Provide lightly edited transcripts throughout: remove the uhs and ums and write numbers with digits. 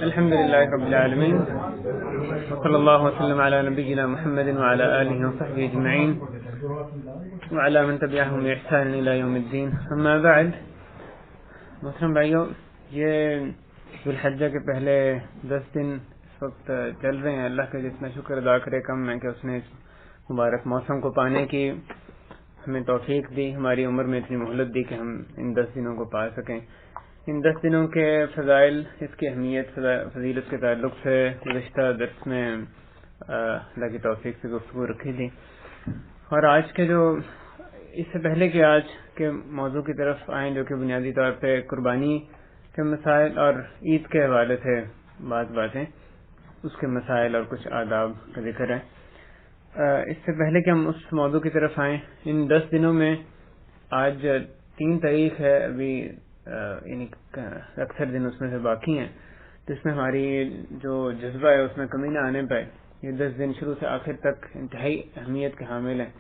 الحمد لله رب العالمين وصلى الله وسلم على نبينا محمد وعلى آله وصحبه أجمعين وعلى من تبعهم بإحسان إلى يوم الدين. اما بعد، محترم بھائیو، یہ ذوالحجہ کے پہلے 10 دن اس وقت چل رہے ہیں. اللہ کا جتنا شکر ادا کرے کم ہے کہ اس نے اس مبارک موسم کو پانے کی ہمیں توفیق دی، ہماری عمر میں اتنی مہلت دی کہ ہم ان 10 دنوں کو پا سکیں. ان 10 دنوں کے فضائل، اس کی اہمیت، فضیلت کے تعلق سے گزشتہ درس میں اللہ کی توفیق سے گفتگو رکھی تھی. اور آج کے جو اس سے پہلے کہ آج کے موضوع کی طرف آئیں، جو کہ بنیادی طور پہ قربانی کے مسائل اور عید کے حوالے سے بعض باتیں، اس کے مسائل اور کچھ آداب کا ذکر ہے. اس سے پہلے کہ ہم اس موضوع کی طرف آئیں، ان 10 دنوں میں آج 3 تاریخ ہے، ابھی یعنی اکثر دن اس میں سے باقی ہیں، تو اس میں ہماری جو جذبہ ہے اس میں کمی نہ آنے پائے. یہ 10 دن شروع سے آخر تک انتہائی اہمیت کے حامل ہیں،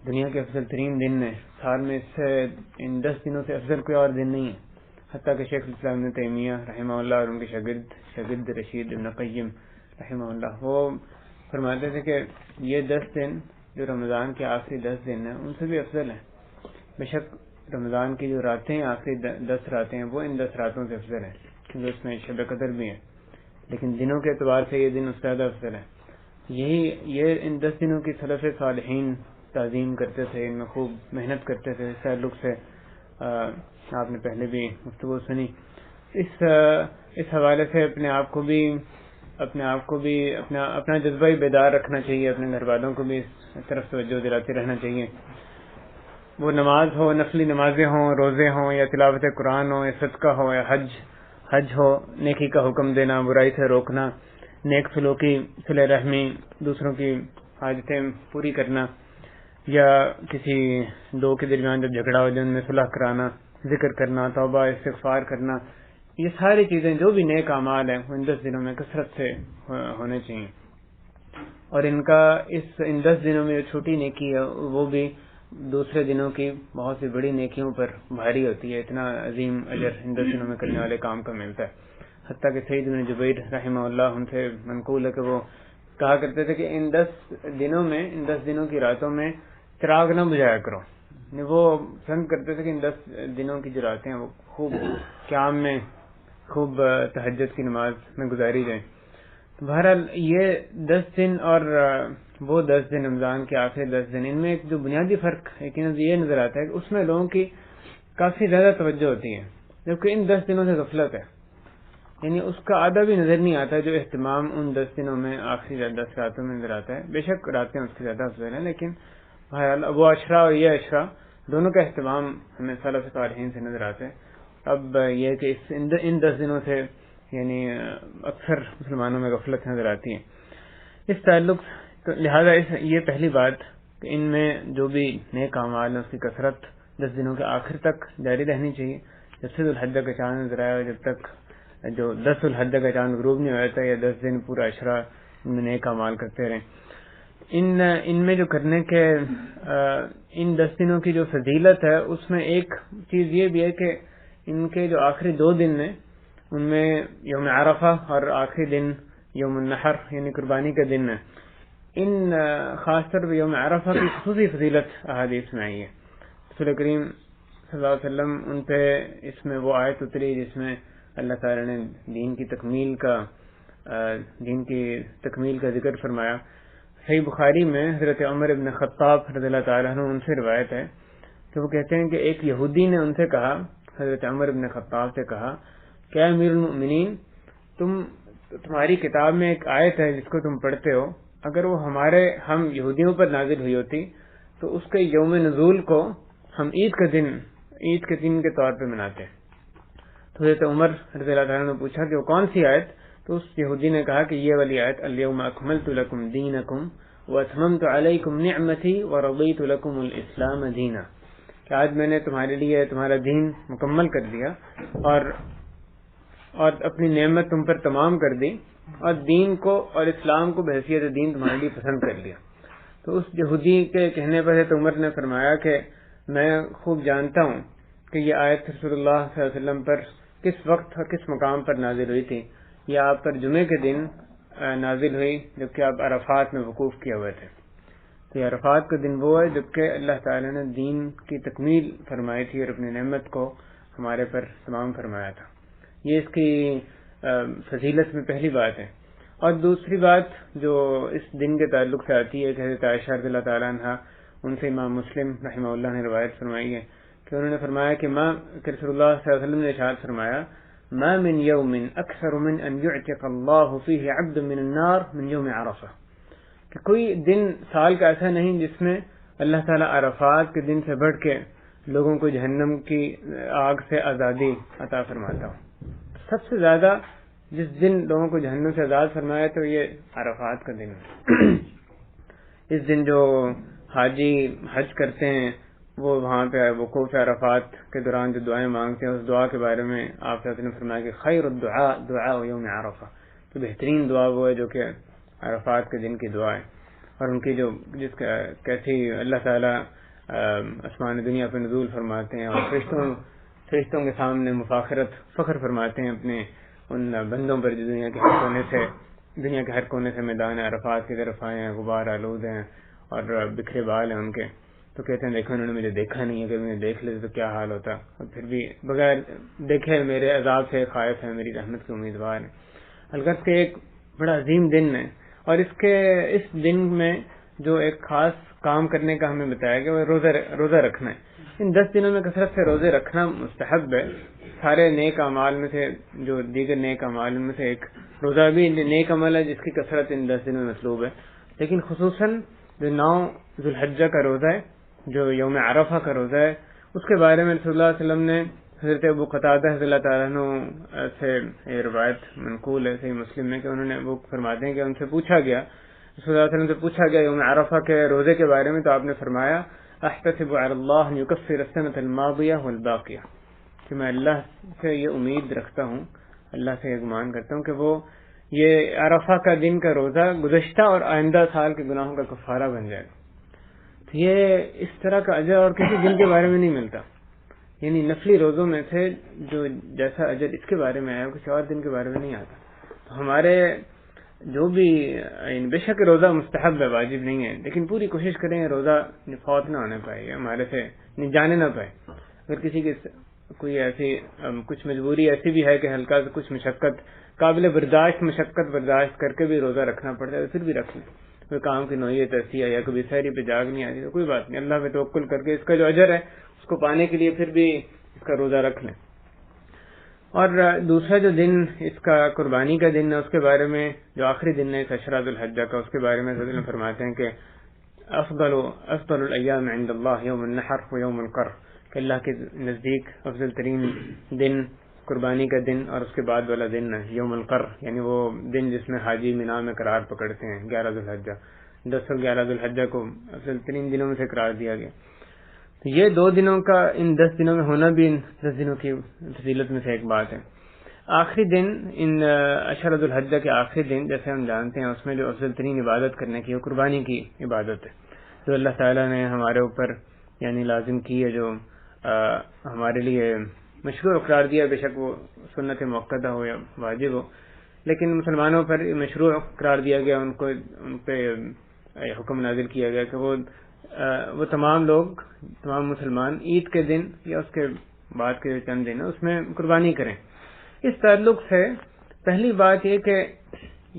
دنیا کے افضل ترین دن ہیں. سال میں اس سے ان 10 دنوں سے افضل کوئی اور دن نہیں ہے. حتیٰ کہ شیخ الاسلام ابن تیمیہ رحمہ اللہ اور ان کے شاگرد رشید ابن قیم رحمہ اللہ، وہ فرماتے تھے کہ یہ 10 دن جو رمضان کے آخری 10 دن ہیں ان سے بھی افضل ہیں. بے شک رمضان کی جو راتیں ہیں، آخری 10 راتیں ہیں، وہ ان 10 راتوں سے افضل ہیں، کیونکہ اس میں شب قدر بھی ہے. لیکن دنوں کے اعتبار سے یہ دن اس سے زیادہ افضل ہے. یہ ان 10 دنوں کی سلف صالحین تعظیم کرتے تھے، ان میں خوب محنت کرتے تھے. اس تعلق سے آپ نے پہلے بھی گفتگو سنی. اس حوالے سے اپنے آپ کو بھی اپنا جذبہ بیدار رکھنا چاہیے، اپنے گھر والوں کو بھی اس طرف توجہ دلاتے رہنا چاہیے. وہ نماز ہو، نفلی نمازیں ہوں، روزے ہوں، یا تلاوت قرآن ہو، یا صدقہ ہو، یا حج ہو، نیکی کا حکم دینا، برائی سے روکنا، نیک سلوکی، صلہ رحمی، دوسروں کی حاجتیں پوری کرنا، یا کسی دو کے درمیان جب جھگڑا ہو جن میں صلح کرانا، ذکر کرنا، توبہ استغفار کرنا، یہ ساری چیزیں جو بھی نیک اعمال ہیں وہ ان 10 دنوں میں کثرت سے ہونے چاہیے. اور ان 10 دنوں میں جو چھوٹی نیکی ہے وہ بھی دوسرے دنوں کی بہت سی بڑی نیکیوں پر بھاری ہوتی ہے. اتنا عظیم اجر ان 10 دنوں میں کرنے والے کام کا ملتا ہے. حتیٰ کہ سعید بن جبیر رحمہ اللہ ان سے منقول ہے کہ وہ کہا کرتے تھے کہ ان 10 دنوں کی راتوں میں چراغ نہ بجھایا کرو. وہ پسند کرتے تھے کہ ان 10 دنوں کی جو راتیں ہیں وہ خوب قیام میں، خوب تہجد کی نماز میں گزاری جائیں. بہرحال یہ 10 دن اور وہ 10 دن رمضان کے آخری 10 دن، ان میں ایک جو بنیادی فرق یہ نظر آتا ہے کہ اس میں لوگوں کی کافی زیادہ توجہ ہوتی ہے، جبکہ ان 10 دنوں سے غفلت ہے. یعنی اس کا آدھا بھی نظر نہیں آتا جو اہتمام ان 10 دنوں میں آخری 10 راتوں میں نظر آتا ہے. بے شک راتیں اس کی زیادہ افضل ہیں، لیکن بہرحال وہ اشرا اور یہ اشرا دونوں کا اہتمام ہمیں سلف صالحین سے نظر آتا ہے. اب یہ کہ ان 10 دنوں سے یعنی اکثر مسلمانوں میں غفلت نظر آتی ہے. اس تعلق لہذا یہ پہلی بات کہ ان میں جو بھی نیک اعمال ہیں اس کی کثرت 10 دنوں کے آخر تک جاری رہنی چاہیے. جب سے ذوالحجہ کا چاند نظر آیا، جب تک جو 10 ذوالحجہ کا چاند غروب نہیں ہوا تھا، یا 10 دن پورا اشرا ان میں نیک اعمال کرتے رہیں. ان میں جو کرنے کے ان 10 دنوں کی جو فضیلت ہے اس میں ایک چیز یہ بھی ہے کہ ان کے جو آخری 2 دن ہیں ان میں یوم عرفہ اور آخری دن یوم النحر یعنی قربانی کا دن ہے. ان خاص طور پر یوم عرفہ کی خصوصی فضیلت احادیث میں آئی ہے. رسول کریم صلی اللہ علیہ وسلم ان پہ اس میں وہ آیت اتری جس میں اللہ تعالی نے دین کی تکمیل کا ذکر فرمایا. صحیح بخاری میں حضرت عمر ابن خطاب رضی اللہ تعالیٰ عنہ ان سے روایت ہے کہ وہ کہتے ہیں کہ ایک یہودی نے ان سے کہا، حضرت عمر ابن خطاب سے کہا کہ امیر المؤمنین، تمہاری کتاب میں ایک آیت ہے جس کو تم پڑھتے ہو، اگر وہ ہم یہودیوں پر نازل ہوئی ہوتی تو اس کے یوم نزول کو ہم عید کے دن کے طور پہ مناتے. تو حضرت عمر رضی اللہ تعالیٰ نے پوچھا کہ وہ کون سی آیت؟ تو اس یہودی نے کہا کہ یہ والی آیت، الیوم اکملت لکم دینکم واتممت علیکم نعمتی ورضیت لکم الاسلام دینا، کہ آج میں نے تمہارے لیے تمہارا دین مکمل کر دیا اور اپنی نعمت تم پر تمام کر دی، اور دین کو اور اسلام کو بحیثیت دین تمہارے لیے پسند کر لیا. تو اس یہودی کے کہنے پر حضرت عمر نے فرمایا کہ میں خوب جانتا ہوں کہ یہ آیت رسول اللہ صلی اللہ علیہ وسلم پر کس وقت اور کس مقام پر نازل ہوئی تھی. یہ آپ پر جمعے کے دن نازل ہوئی جبکہ آپ عرفات میں وقوف کیے ہوئے تھے. تو یہ عرفات کا دن وہ ہے جبکہ اللہ تعالیٰ نے دین کی تکمیل فرمائی تھی اور اپنی نعمت کو ہمارے پر تمام فرمایا تھا. یہ اس کی فضیلت میں پہلی بات ہے. اور دوسری بات جو اس دن کے تعلق سے آتی ہے کہ حضرت عائشہ رضی اللہ تعالیٰ عنہ ان سے امام مسلم رحمہ اللہ نے روایت فرمائی ہے کہ انہوں نے فرمایا کہ رسول اللہ صلی اللہ علیہ وسلم نے ارشاد فرمایا ما من یوم اکثر من ان یعتق اللہ فیہ عبد من النار من یوم عرفہ، کہ کوئی دن سال کا ایسا نہیں جس میں اللہ تعالیٰ عرفات کے دن سے بڑھ کے لوگوں کو جہنم کی آگ سے آزادی عطا فرماتا ہوں. سب سے زیادہ جس دن لوگوں کو جہنم سے آزاد فرمایا تو یہ عرفات کا دن ہے. اس دن جو حاجی حج کرتے ہیں وہ وہاں پہ وقوف عرفات کے دوران جو دعائیں مانگتے ہیں اس دعا کے بارے میں آپ نے فرمایا کہ خیر الدعاء دعاء یوم عرفہ، تو بہترین دعا وہ ہے جو کہ عرفات کے دن کی دعا ہے. اور ان کی جو جس کا کیسی اللہ تعالیٰ آسمان دنیا پہ نزول فرماتے ہیں اور فرشتوں کے سامنے مفاخرت فخر فرماتے ہیں اپنے ان بندوں پر جو دنیا کے ہر کونے سے میدان عرفات کی طرف آئے ہیں، غبار آلود ہیں اور بکھرے بال ہیں ان کے. تو کہتے ہیں دیکھو انہوں نے مجھے دیکھا نہیں، اگر مجھے دیکھ لیتے تو کیا حال ہوتا، اور پھر بھی بغیر دیکھے میرے عذاب سے خائف ہے، میری رحمت کے امیدوار ہیں. الغرض کہ ایک بڑا عظیم دن ہے. اور اس دن میں جو ایک خاص کام کرنے کا ہمیں بتایا گیا وہ روزہ رکھنا ہے. ان 10 دنوں میں کثرت سے روزے رکھنا مستحب ہے. سارے نیک اعمال میں سے جو دیگر نیک اعمال میں سے ایک روزہ بھی نیک عمل ہے جس کی کثرت ان 10 دنوں میں مطلوب ہے. لیکن خصوصاً جو 9 ذو الحجہ کا روزہ ہے، جو یوم عرفہ کا روزہ ہے، اس کے بارے میں رسول اللہ صلی اللہ علیہ وسلم نے حضرت ابو قتادہ رضی اللہ تعالیٰ عنہ سے یہ روایت منقول ہے صحیح مسلم میں کہ انہوں نے وہ فرماتے ہیں کہ ان سے پوچھا گیا، رسول اللہ علیہ وسلم سے پوچھا گیا یوم عرفہ کے روزے کے بارے میں، تو آپ نے فرمایا احتسب علی اللہ ان یکفر السنۃ الماضیہ والباقیہ، کہ میں اللہ سے یہ امید رکھتا ہوں، اللہ سے یہ گمان کرتا ہوں کہ وہ یہ عرفہ کا دن کا روزہ گزشتہ اور آئندہ سال کے گناہوں کا کفارہ بن جائے. تو یہ اس طرح کا اجر اور کسی دن کے بارے میں نہیں ملتا. یعنی نفلی روزوں میں سے جو جیسا اجر اس کے بارے میں آیا کسی اور دن کے بارے میں نہیں آتا. تو ہمارے جو بھی بے شک روزہ مستحب ہے، واجب نہیں ہے، لیکن پوری کوشش کریں روزہ فوت نہ ہونے پائے، ہمارے سے جانے نہ پائے. اگر کسی کی کوئی ایسی کچھ مجبوری ایسی بھی ہے کہ ہلکا سے کچھ مشقت قابل برداشت مشقت برداشت کر کے بھی روزہ رکھنا پڑتا ہے تو پھر بھی رکھ لیں. کوئی کام کی نوعیت ایسی ہے یا کبھی سحری پہ جاگ نہیں آتی تو کوئی بات نہیں، اللہ پہ توکل کر کے اس کا جو اجر ہے اس کو پانے کے لیے پھر بھی اس کا روزہ رکھ لیں. اور دوسرا جو دن اس کا قربانی کا دن ہے اس کے بارے میں جو آخری دن ہے عشرہ ذو الحجہ کا، اس کے بارے میں حضرت فرماتے ہیں کہ افضل الایام عند اللہ یوم النحر و یوم القر، کہ اللہ کے نزدیک افضل ترین دن قربانی کا دن اور اس کے بعد والا دن ہے یوم القر، یعنی وہ دن جس میں حاجی مینا میں قرار پکڑتے ہیں 11 ذو الحجہ. 10 اور 11 ذو الحجہ کو افضل ترین دنوں میں سے قرار دیا گیا. تو یہ 2 دنوں کا ان 10 دنوں میں ہونا بھی ان 10 دنوں کی فضیلت میں سے ایک بات ہے. آخری دن ان عشرہ ذو الحجہ کے آخری دن جیسے ہم جانتے ہیں اس میں جو افضل ترین عبادت کرنے کی وہ قربانی کی عبادت ہے جو اللہ تعالیٰ نے ہمارے اوپر یعنی لازم کی ہے، جو ہمارے لیے مشروع قرار دیا. بے شک وہ سنت موقتہ ہو یا واجب ہو، لیکن مسلمانوں پر مشروع قرار دیا گیا، ان پہ حکم نازل کیا گیا کہ وہ تمام مسلمان عید کے دن یا اس کے بعد کے چند دن اس میں قربانی کریں. اس تعلق سے پہلی بات یہ کہ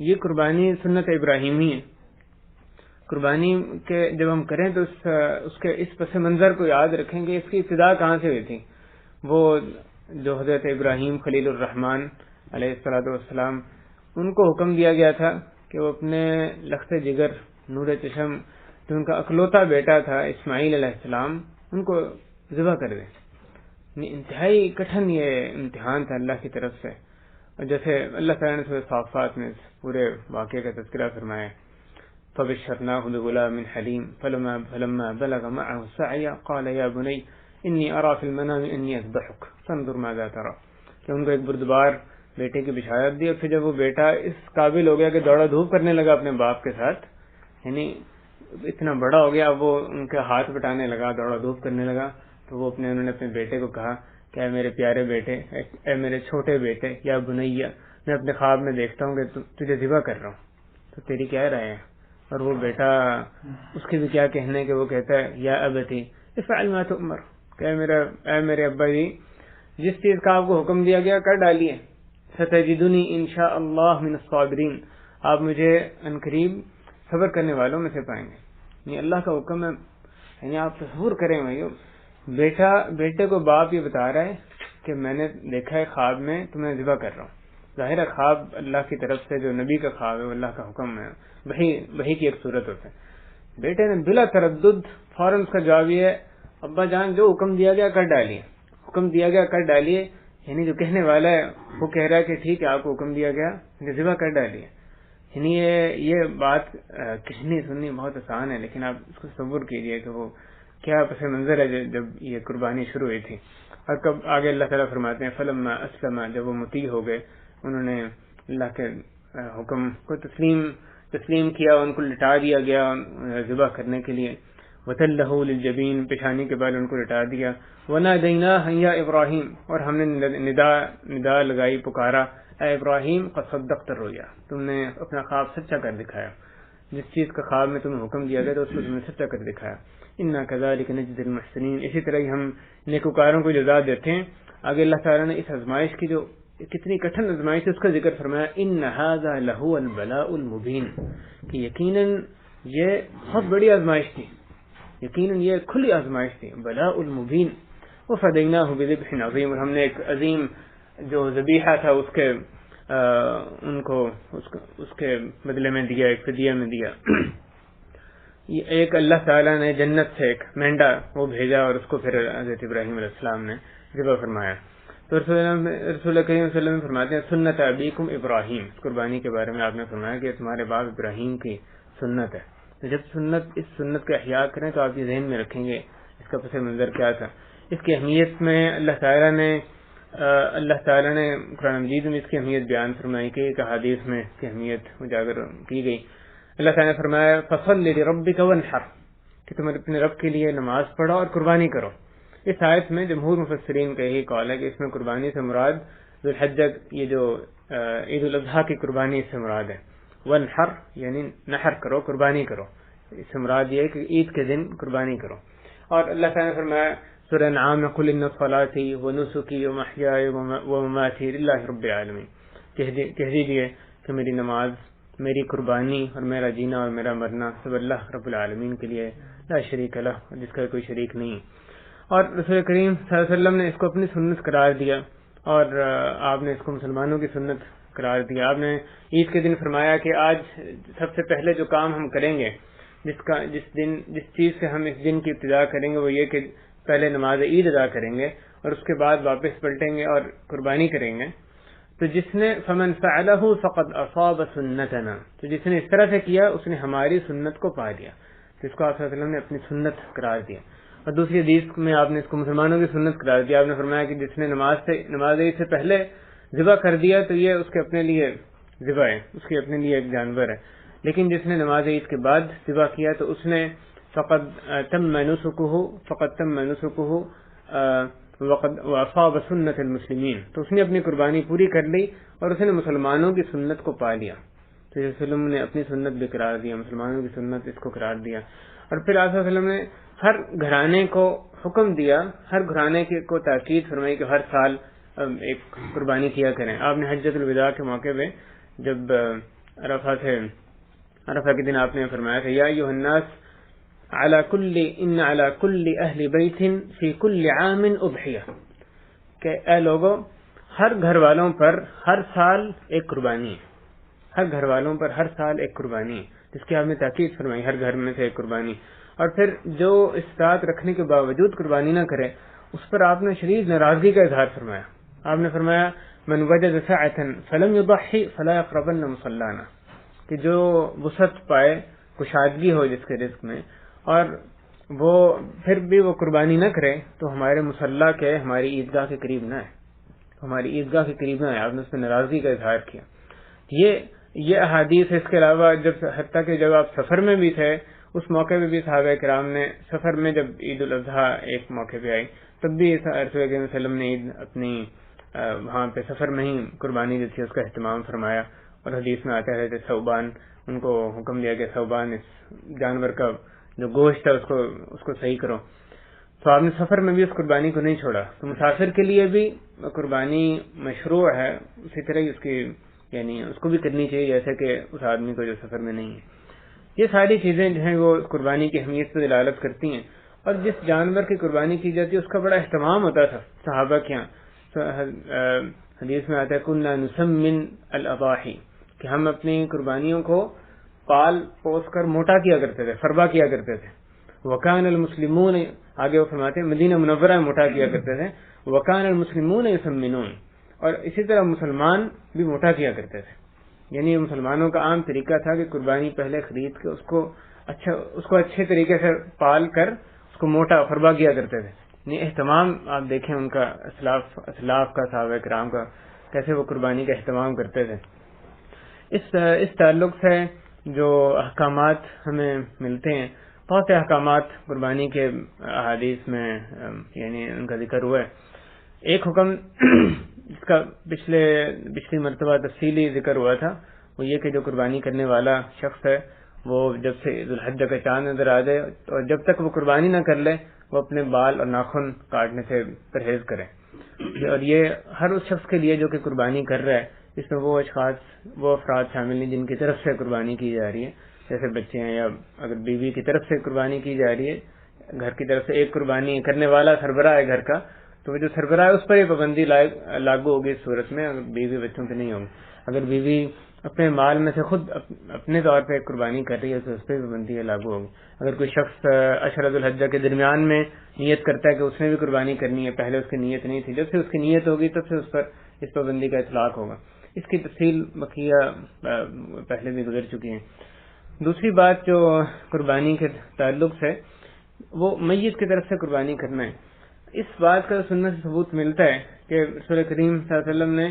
یہ قربانی سنت ابراہیمی ہے. قربانی کے جب ہم کریں تو اس کے اس پس منظر کو یاد رکھیں گے اس کی ابتدا کہاں سے ہوئی تھی. وہ جو حضرت ابراہیم خلیل الرحمن علیہ الصلوۃ والسلام ان کو حکم دیا گیا تھا کہ وہ اپنے لخت جگر نور چشم جو ان کا اکلوتا بیٹا تھا اسماعیل علیہ السلام ان کو ذبح کر دیں. انتہائی کٹھن یہ امتحان تھا اللہ کی طرف سے. اور جیسے اللہ تعالیٰ نے سورۃ صافات میں پورے واقعے کا تذکرہ فرمایا فبشرناہ بغلام حلیم فلما بلغ معه السعی قال یا بنی انی ارى فی المنام انی اذبحک فانظر ماذا ترى، کہ ان کو ایک بردبار بیٹے کی بشارت دی. اور پھر جب وہ بیٹا اس قابل ہو گیا کہ دوڑا دھوپ کرنے لگا اپنے باپ کے ساتھ، یعنی اتنا بڑا ہو گیا وہ ان کے ہاتھ بٹانے لگا دوڑا دھوپ کرنے لگا، تو وہ انہوں نے اپنے بیٹے کو کہا کہ اے میرے پیارے بیٹے، اے میرے چھوٹے بیٹے، یا بنیا، میں اپنے خواب میں دیکھتا ہوں کہ تجھے ذبح کر رہا ہوں، تو تیری کیا رائے ہے؟ اور وہ بیٹا، اس کے بھی کیا کہنے کہ وہ کہتا ہے یا ابتی افعل ما تؤمر، کہ اے میرے ابا جی، جس چیز کا آپ کو حکم دیا گیا کر ڈالیے، ستجدنی انشاء اللہ من الصابرین، آپ مجھے عنقریب صبر کرنے والوں میں سے پائیں گے۔ یعنی اللہ کا حکم ہے، یعنی آپ تصور کریں بھائیو، بیٹے کو باپ یہ بتا رہا ہے کہ میں نے دیکھا ہے خواب میں تمہیں ذبح کر رہا ہوں۔ ظاہر ہے خواب اللہ کی طرف سے جو نبی کا خواب ہے وہ اللہ کا حکم ہے، وحی کی ایک صورت ہوتا ہے۔ بیٹے نے بلا تردد فوراً اس کا جواب یہ ہے، ابا جان جو حکم دیا گیا کر ڈالیے، حکم دیا گیا کر ڈالیے، یعنی جو کہنے والا ہے وہ کہہ رہا ہے کہ ٹھیک ہے آپ کو حکم دیا گیا ذبح کر ڈالیے۔ یعنی یہ بات کہنی سننی بہت آسان ہے، لیکن آپ اس کو تصور کیجئے کہ وہ کیا پس منظر ہے جب یہ قربانی شروع ہوئی تھی۔ اور کب آگے اللہ تعالیٰ فرماتے ہیں فلما اسلم، جب وہ مطیع ہو گئے، انہوں نے اللہ کے حکم کو تسلیم کیا، ان کو لٹا دیا گیا ذبح کرنے کے لیے، وتلہ للجبین، پیشانی کے بال ان کو لٹا دیا، ونادیناہ یا ابراہیم، اور ہم نے ندا لگائی، پکارا، اے ابراہیم قد صدقت الرؤیا، تم نے اپنا خواب سچا کر دکھایا، جس چیز کا خواب میں تمہیں حکم دیا گیا تو اس کو تم نے سچا کر دکھایا، انا کذالک نجزی المحسنین، اسی طرح ہی ہم نیکوکاروں کو جزا دیتے ہیں۔ آگے اللہ تعالیٰ نے اس آزمائش کی جو کتنی کٹھن آزمائش ہے اس کا ذکر فرمایا، ان ھذا لہو البلاء المبین، کہ یقیناً یہ بہت بڑی آزمائش تھی، یقیناً یہ کھلی آزمائش تھی، بلاء المبین، وفدیناہ بذبح عظیم، اور ہم نے ایک عظیم جو ذبیحہ تھا اس کے بدلے میں دیا، ایک فدیہ میں دیا۔ ایک اللہ تعالیٰ نے جنت سے ایک مینڈا وہ بھیجا اور اس کو پھر حضرت ابراہیم علیہ السلام نے ذبح فرمایا۔ تو رسول کریم صلی اللہ علیہ وسلم فرماتے ہیں سنت ابیکم ابراہیم، قربانی کے بارے میں آپ نے فرمایا کہ تمہارے باپ ابراہیم کی سنت ہے، تو جب اس سنت کا احیاء کریں تو آپ یہ ذہن میں رکھیں گے اس کا پس منظر کیا تھا۔ اس کی اہمیت میں اللہ تعالیٰ نے قرآن مجید میں اس کی اہمیت بیان فرمائی کہ ایک حدیث میں اس کی اہمیت اجاگر کی گئی۔ اللہ تعالیٰ نے فرمایا فصل لربک وانحر، کہ تم اپنے رب کے لیے نماز پڑھو اور قربانی کرو۔ اس آیت میں جمہور مفسرین کا یہی قول ہے کہ اس میں قربانی سے مراد ذوالحجہ، یہ جو عید الاضحیٰ کی قربانی اس سے مراد ہے، وانحر یعنی نحر کرو، قربانی کرو، اس سے مراد یہ ہے کہ عید کے دن قربانی کرو۔ اور اللہ تعالیٰ نے فرمایا سورہ انعام میں قل ان صلاتی ونسکی ومحیای ومماتی للہ رب العالمین، کہہ دیجیے کہ میری نماز، میری قربانی اور میرا جینا اور میرا مرنا سب اللہ رب العالمین کے لیے، لا شریک لہ، جس کا کوئی شریک نہیں۔ اور رسول کریم صلی اللہ علیہ وسلم نے اس کو اپنی سنت قرار دیا، اور آپ نے اس کو مسلمانوں کی سنت قرار دیا۔ آپ نے عید کے دن فرمایا کہ آج سب سے پہلے جو کام ہم کریں گے، جس چیز سے ہم اس دن کی ابتدا کریں گے وہ یہ کہ پہلے نماز عید ادا کریں گے اور اس کے بعد واپس پلٹیں گے اور قربانی کریں گے۔ تو جس نے فمن فعلہ فقد اصاب سنتنا، تو جس نے اس طرح سے کیا اس نے ہماری سنت کو پا لیا، تو اس کو آپ صلی اللہ علیہ وسلم نے اپنی سنت قرار دیا۔ اور دوسری حدیث میں آپ نے اس کو مسلمانوں کی سنت قرار دیا، آپ نے فرمایا کہ جس نے نماز عید سے پہلے ذبح کر دیا تو یہ اس کے اپنے لیے ذبح ہے، اس کے اپنے لیے ایک جانور ہے، لیکن جس نے نماز عید کے بعد ذبح کیا تو اس نے فقد تم نسکہ وأصاب سنت المسلمین، تو اس نے اپنی قربانی پوری کر لی اور اس نے مسلمانوں کی سنت کو پا لیا۔ تو رسول اللہ نے اپنی سنت بھی قرار دیا، مسلمانوں کی سنت اس کو قرار دیا۔ اور پھر آپ صلی اللہ علیہ وسلم نے ہر گھرانے کو حکم دیا، ہر گھرانے کو تاکید فرمائی کہ ہر سال ایک قربانی کیا کریں۔ آپ نے حجۃ الوداع کے موقع پہ جب عرفہ کے دن آپ نے فرمایا تھا یا ایھا الناس ان علی کل اہل بیت فی کل عام اضحیہ، کہ اے لوگوں ہر گھر والوں پر ہر سال ایک قربانی ہے، ہر گھر والوں پر ہر سال ایک قربانی ہے، جس کی آپ نے تاکید فرمائی ہر گھر میں سے ایک قربانی۔ اور پھر جو استطاعت رکھنے کے باوجود قربانی نہ کرے اس پر آپ نے شدید ناراضگی کا اظہار فرمایا۔ آپ نے فرمایا من وجد سعة فلم يضحي فلا يقربن مصلانا، کہ جو وسعت پائے، کشادگی ہو جس کے رزق میں، اور وہ پھر بھی وہ قربانی نہ کرے تو ہمارے مصلی کے، ہماری عیدگاہ کے قریب نہ ہے، ہماری عیدگاہ کے قریب نہ ہے۔ آپ نے اس میں ناراضگی کا اظہار کیا۔ یہ احادیث اس کے علاوہ حتیٰ کہ جب آپ سفر میں بھی تھے اس موقع پہ بھی صحابہ کرام نے سفر میں جب عید الاضحیٰ ایک موقع پہ آئی تب بھی رسول اللہ صلی اللہ علیہ وسلم نے عید اپنی وہاں پہ سفر میں ہی قربانی جو تھی اس کا اہتمام فرمایا، اور حدیث میں آتا ہے کہ ثوبان، ان کو حکم دیا کہ ثوبان اس جانور کا جو گوشت ہے اس کو صحیح کرو، تو آپ نے سفر میں بھی اس قربانی کو نہیں چھوڑا. تو مسافر کے لیے بھی قربانی مشروع ہے، اسی طرح ہی اس کی یعنی اس کو بھی کرنی چاہیے جیسے کہ اس آدمی کو جو سفر میں نہیں ہے. یہ ساری چیزیں جو ہیں وہ قربانی کی اہمیت پر دلالت کرتی ہیں، اور جس جانور کی قربانی کی جاتی ہے اس کا بڑا اہتمام ہوتا تھا صحابہ کے یہاں. حدیث میں آتا ہے کُنَّا نُسَمِّنُ الْأَضَاحِي کہ ہم اپنی قربانیوں کو پال پوس کر موٹا کیا کرتے تھے، فربا کیا کرتے تھے. وَكَانَ الْمُسْلِمُونَ آگے وہ فرماتے ہیں مدینہ منورہ میں موٹا کیا کرتے تھے. وَكَانَ الْمُسْلِمُونَ يُسَمِّنُونَ اور اسی طرح مسلمان بھی موٹا کیا کرتے تھے. یعنی مسلمانوں کا عام طریقہ تھا کہ قربانی پہلے خرید کے اس کو اچھے طریقے سے پال کر اس کو موٹا فربا کیا کرتے تھے. یعنی اہتمام آپ دیکھیں ان کا اسلاف کا، صحابہ کرام کا، کیسے وہ قربانی کا اہتمام کرتے تھے. اس تعلق سے جو احکامات ہمیں ملتے ہیں، بہت سے احکامات قربانی کے احادیث میں یعنی ان کا ذکر ہوا ہے. ایک حکم جس کا پچھلی مرتبہ تفصیلی ذکر ہوا تھا وہ یہ کہ جو قربانی کرنے والا شخص ہے وہ جب سے ذوالحجہ کا چاند نظر آ جائے اور جب تک وہ قربانی نہ کر لے وہ اپنے بال اور ناخن کاٹنے سے پرہیز کرے. اور یہ ہر اس شخص کے لیے جو کہ قربانی کر رہا ہے، اس میں وہ افراد شامل نہیں جن کی طرف سے قربانی کی جا رہی ہے، جیسے بچے ہیں یا اگر بیوی کی طرف سے قربانی کی جا رہی ہے، گھر کی طرف سے ایک قربانی کرنے والا سربراہ ہے گھر کا، تو وہ جو سربراہ ہے اس پر یہ پابندی لاگو ہوگی اس صورت میں، اگر بیوی بچوں پہ نہیں ہوگی. اگر بیوی اپنے مال میں سے خود اپنے طور پہ قربانی کر رہی ہے تو اس پہ پابندی لاگو ہوگی. اگر کوئی شخص عشر ذوالحجہ کے درمیان میں نیت کرتا ہے کہ اس نے بھی قربانی کرنی ہے، پہلے اس کی نیت نہیں تھی، جب سے اس کی نیت ہوگی تب سے اس پر اس پابندی کا اطلاق ہوگا. اس کی تفصیل بقیہ پہلے بھی گزر چکی ہیں. دوسری بات جو قربانی کے تعلق سے وہ میت کی طرف سے قربانی کرنا ہے. اس بات کا سنت سے ثبوت ملتا ہے کہ رسول کریم صلی اللہ علیہ وسلم نے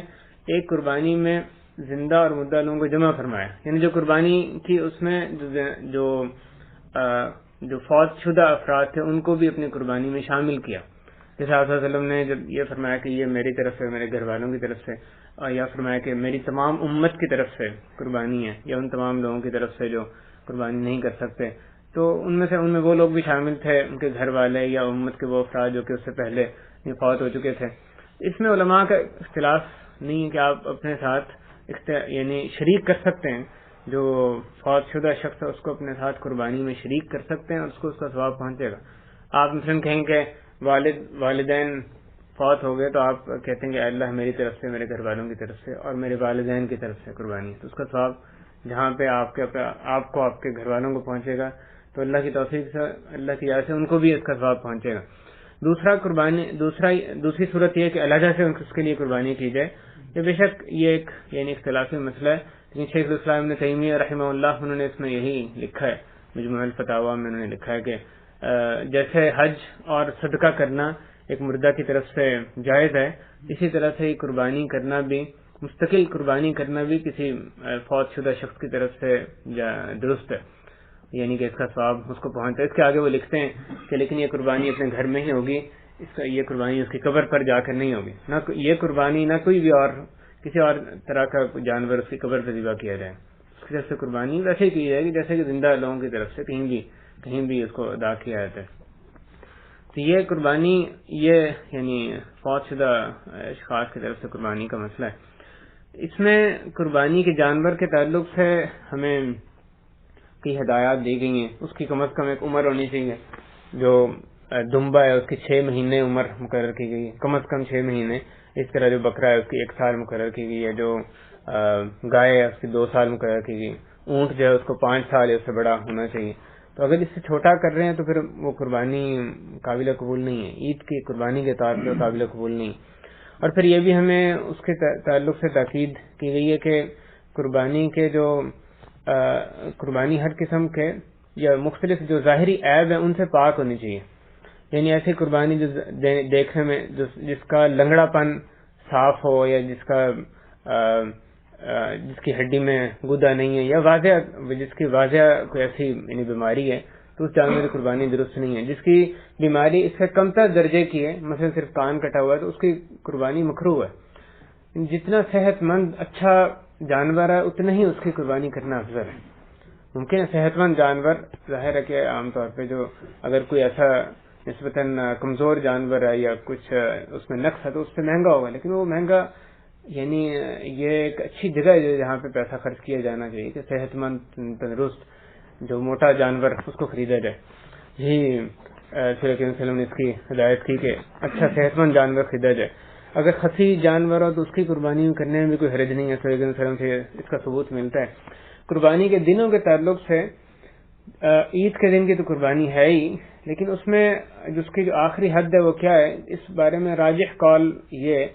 ایک قربانی میں زندہ اور مردہ لوگوں کو جمع فرمایا، یعنی جو قربانی کی اس میں جو فوت شدہ افراد تھے ان کو بھی اپنی قربانی میں شامل کیا. جیسے آپ صلی اللہ علیہ وسلم نے جب یہ فرمایا کہ یہ میری طرف سے، میرے گھر والوں کی طرف سے، اور یا فرمایا کہ میری تمام امت کی طرف سے قربانی ہے، یا ان تمام لوگوں کی طرف سے جو قربانی نہیں کر سکتے، تو ان میں وہ لوگ بھی شامل تھے، ان کے گھر والے یا امت کے وہ افراد جو کہ اس سے پہلے فوت ہو چکے تھے. اس میں علماء کا اختلاف نہیں ہے کہ آپ اپنے ساتھ یعنی شریک کر سکتے ہیں، جو فوت شدہ شخص ہے اس کو اپنے ساتھ قربانی میں شریک کر سکتے ہیں اور اس کو اس کا ثواب پہنچے گا. آپ مثلاً کہیں کہ والدین فوت ہو گئے تو آپ کہتے ہیں کہ اللہ میری طرف سے، میرے گھر والوں کی طرف سے اور میرے والدین کی طرف سے قربانی ہے، تو اس کا ثواب جہاں پہ آپ کو آپ کے گھر والوں کو پہنچے گا تو اللہ کی توفیق سے، اللہ کی یاد سے ان کو بھی اس کا ثواب پہنچے گا. دوسری صورت یہ کہ علیحدہ سے اس کے لیے قربانی کی جائے. یہ بے شک یہ ایک یعنی اختلافی مسئلہ ہے، لیکن شیخ الاسلام ابن تیمیہ رحمہ اللہ انہوں نے اس میں یہی لکھا ہے، مجموع الفتاوی میں انہوں نے لکھا ہے کہ جیسے حج اور صدقہ کرنا ایک مردہ کی طرف سے جائز ہے، اسی طرح سے قربانی کرنا بھی، مستقل قربانی کرنا بھی کسی فوت شدہ شخص کی طرف سے درست ہے، یعنی کہ اس کا ثواب اس کو پہنچتا ہے. اس کے آگے وہ لکھتے ہیں کہ لیکن یہ قربانی اپنے گھر میں ہی ہوگی، یہ قربانی اس کی قبر پر جا کر نہیں ہوگی. نہ یہ قربانی نہ کوئی بھی اور کسی اور طرح کا جانور اس کی قبر پر ذبح کیا جائے. اس کی طرف سے قربانی ویسے ہی کی جائے گی جیسے کہ زندہ لوگوں کی طرف سے کہیں بھی اس کو ادا کیا جاتا ہے. تو یہ قربانی یہ یعنی فوت شدہ اشخاص کی طرف سے قربانی کا مسئلہ ہے. اس میں قربانی کے جانور کے تعلق سے ہمیں کی ہدایات دی گئی ہیں. اس کی کم از کم ایک عمر ہونی چاہیے. جو دمبا ہے اس کی 6 مہینے عمر مقرر کی گئی ہے، کم از کم 6 مہینے. اس طرح جو بکرا ہے اس کی 1 سال مقرر کی گئی ہے، جو گائے ہے اس کی 2 سال مقرر کی گئی، اونٹ جو ہے اس کو 5 سال اس سے بڑا ہونا چاہیے. تو اگر اس سے چھوٹا کر رہے ہیں تو پھر وہ قربانی قابل قبول نہیں ہے، عید کی قربانی کے طور پر قابل قبول نہیں. اور پھر یہ بھی ہمیں اس کے تعلق سے تاکید کی گئی ہے کہ قربانی کے جو قربانی ہر قسم کے یا مختلف جو ظاہری عیب ہیں ان سے پاک ہونی چاہیے. یعنی ایسی قربانی جو دیکھنے میں جس کا لنگڑا پن صاف ہو یا جس کا جس کی ہڈی میں گدا نہیں ہے یا واضح جس کی واضح کوئی ایسی یعنی بیماری ہے تو اس جانور کی قربانی درست نہیں ہے. جس کی بیماری اس سے کم تر درجے کی ہے, مثلا صرف کان کٹا ہوا ہے, تو اس کی قربانی مکروہ ہے. جتنا صحت مند اچھا جانور ہے اتنا ہی اس کی قربانی کرنا افضل ہے. ممکن ہے صحت مند جانور ظاہر ہے کہ عام طور پہ جو اگر کوئی ایسا نسبتاً کمزور جانور ہے یا کچھ اس میں نقص ہے تو اس سے مہنگا ہوگا, لیکن وہ مہنگا یعنی یہ ایک اچھی جگہ ہے جہاں پہ پیسہ خرچ کیا جانا چاہیے کہ صحت مند تندرست جو موٹا جانور اس کو خریدا جائے. یہی صلی اللہ علیہ وسلم نے اس کی ہدایت کی کہ اچھا صحت مند جانور خریدا جائے. اگر خسی جانور ہو تو اس کی قربانی کرنے میں بھی کوئی حرج نہیں ہے, صلی اللہ علیہ وسلم سے اس کا ثبوت ملتا ہے. قربانی کے دنوں کے تعلق سے عید کے دن کی تو قربانی ہے ہی, لیکن اس میں جس کی جو آخری حد ہے وہ کیا ہے, اس بارے میں راجح قول یہ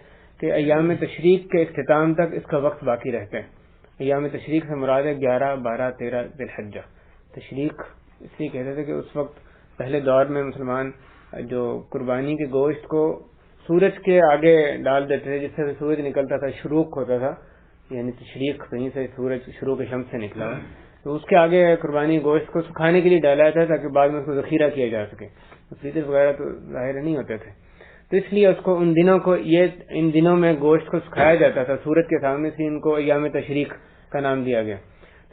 کہ ایام تشریق کے اختتام تک اس کا وقت باقی رہتا ہے. ایام تشریق سے مراد ہے 11, 12, 13 ذی الحجہ. تشریق اس لیے کہتے تھے کہ اس وقت پہلے دور میں مسلمان جو قربانی کے گوشت کو سورج کے آگے ڈال دیتے تھے, جس سے سورج نکلتا تھا, شروق ہوتا تھا, یعنی تشریق کہیں سے سورج شروق شمس سے نکلا ہوا, تو اس کے آگے قربانی گوشت کو سکھانے کے لیے ڈالا جاتا تھا تاکہ بعد میں اس کو ذخیرہ کیا جا سکے. فریزر وغیرہ تو ظاہر نہیں ہوتے تھے, تو اس لیے اس کو ان دنوں میں گوشت کو سکھایا جاتا تھا سورج کے سامنے سے. ان کو ایام تشریق کا نام دیا گیا.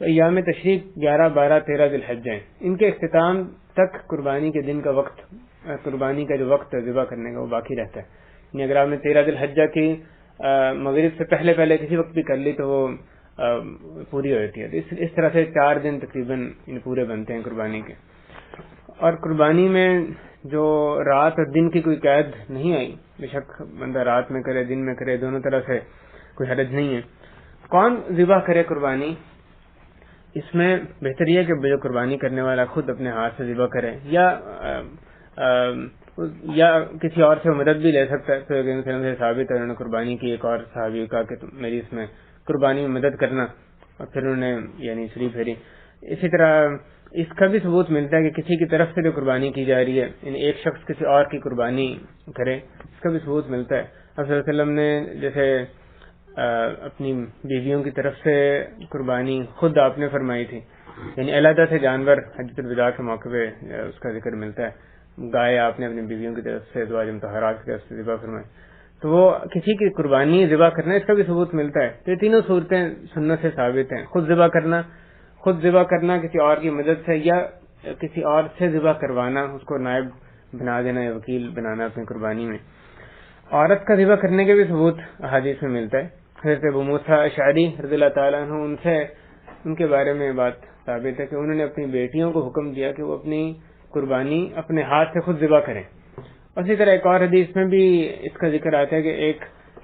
تو ایام تشریق 11, 12, 13 ذی الحجہ ہیں. ان کے اختتام تک قربانی کے دن کا وقت, قربانی کا جو وقت ہے ذبح کرنے کا وہ باقی رہتا ہے. یعنی اگر آپ نے 13 ذی الحجہ کی مغرب سے پہلے کسی وقت بھی کر لی تو وہ پوری ہو جاتی ہے. اس طرح سے 4 دن تقریباً پورے بنتے ہیں قربانی کے. اور قربانی میں جو رات اور دن کی کوئی قید نہیں آئی, بے شک بندہ رات میں کرے دن میں کرے, دونوں طرح سے کوئی حرج نہیں ہے. کون ذبح کرے قربانی, اس میں بہتر یہ کہ جو قربانی کرنے والا خود اپنے ہاتھ سے ذبح کرے یا کسی اور سے مدد بھی لے سکتا ہے. تو سے ثابت ہے انہوں نے قربانی کی, ایک اور صحابی کا کہ میری اس میں قربانی میں مدد کرنا, اور پھر انہوں نے یعنی سری پھیری. اسی طرح اس کا بھی ثبوت ملتا ہے کہ کسی کی طرف سے جو قربانی کی جا رہی ہے, یعنی ایک شخص کسی اور کی قربانی کرے, اس کا بھی ثبوت ملتا ہے. اب صلی اللہ علیہ وسلم نے جیسے اپنی بیویوں کی طرف سے قربانی خود آپ نے فرمائی تھی, یعنی علیحدہ سے جانور حجۃ الوداع کے موقع پہ اس کا ذکر ملتا ہے. گائے آپ نے اپنی بیویوں کی طرف سے ازواج مطہرات کی طرف سے ذبح فرمائی, تو وہ کسی کی قربانی ذبح کرنا, اس کا بھی ثبوت ملتا ہے. تو یہ تینوں صورتیں سنت سے ثابت ہیں. خود ذبح کرنا کسی اور کی مدد سے, یا کسی اور سے ذبح کروانا, اس کو نائب بنا دینا یا وکیل بنانا اپنی قربانی میں. عورت کا ذبح کرنے کے بھی ثبوت احادیث میں ملتا ہے. حضرت ابو موسیٰ اشعری رضی اللہ تعالیٰ عنہ ان کے بارے میں بات ثابت ہے کہ انہوں نے اپنی بیٹیوں کو حکم دیا کہ وہ اپنی قربانی اپنے ہاتھ سے خود ذبح کریں. اسی طرح ایک اور حدیث میں بھی اس کا ذکر آتا ہے کہ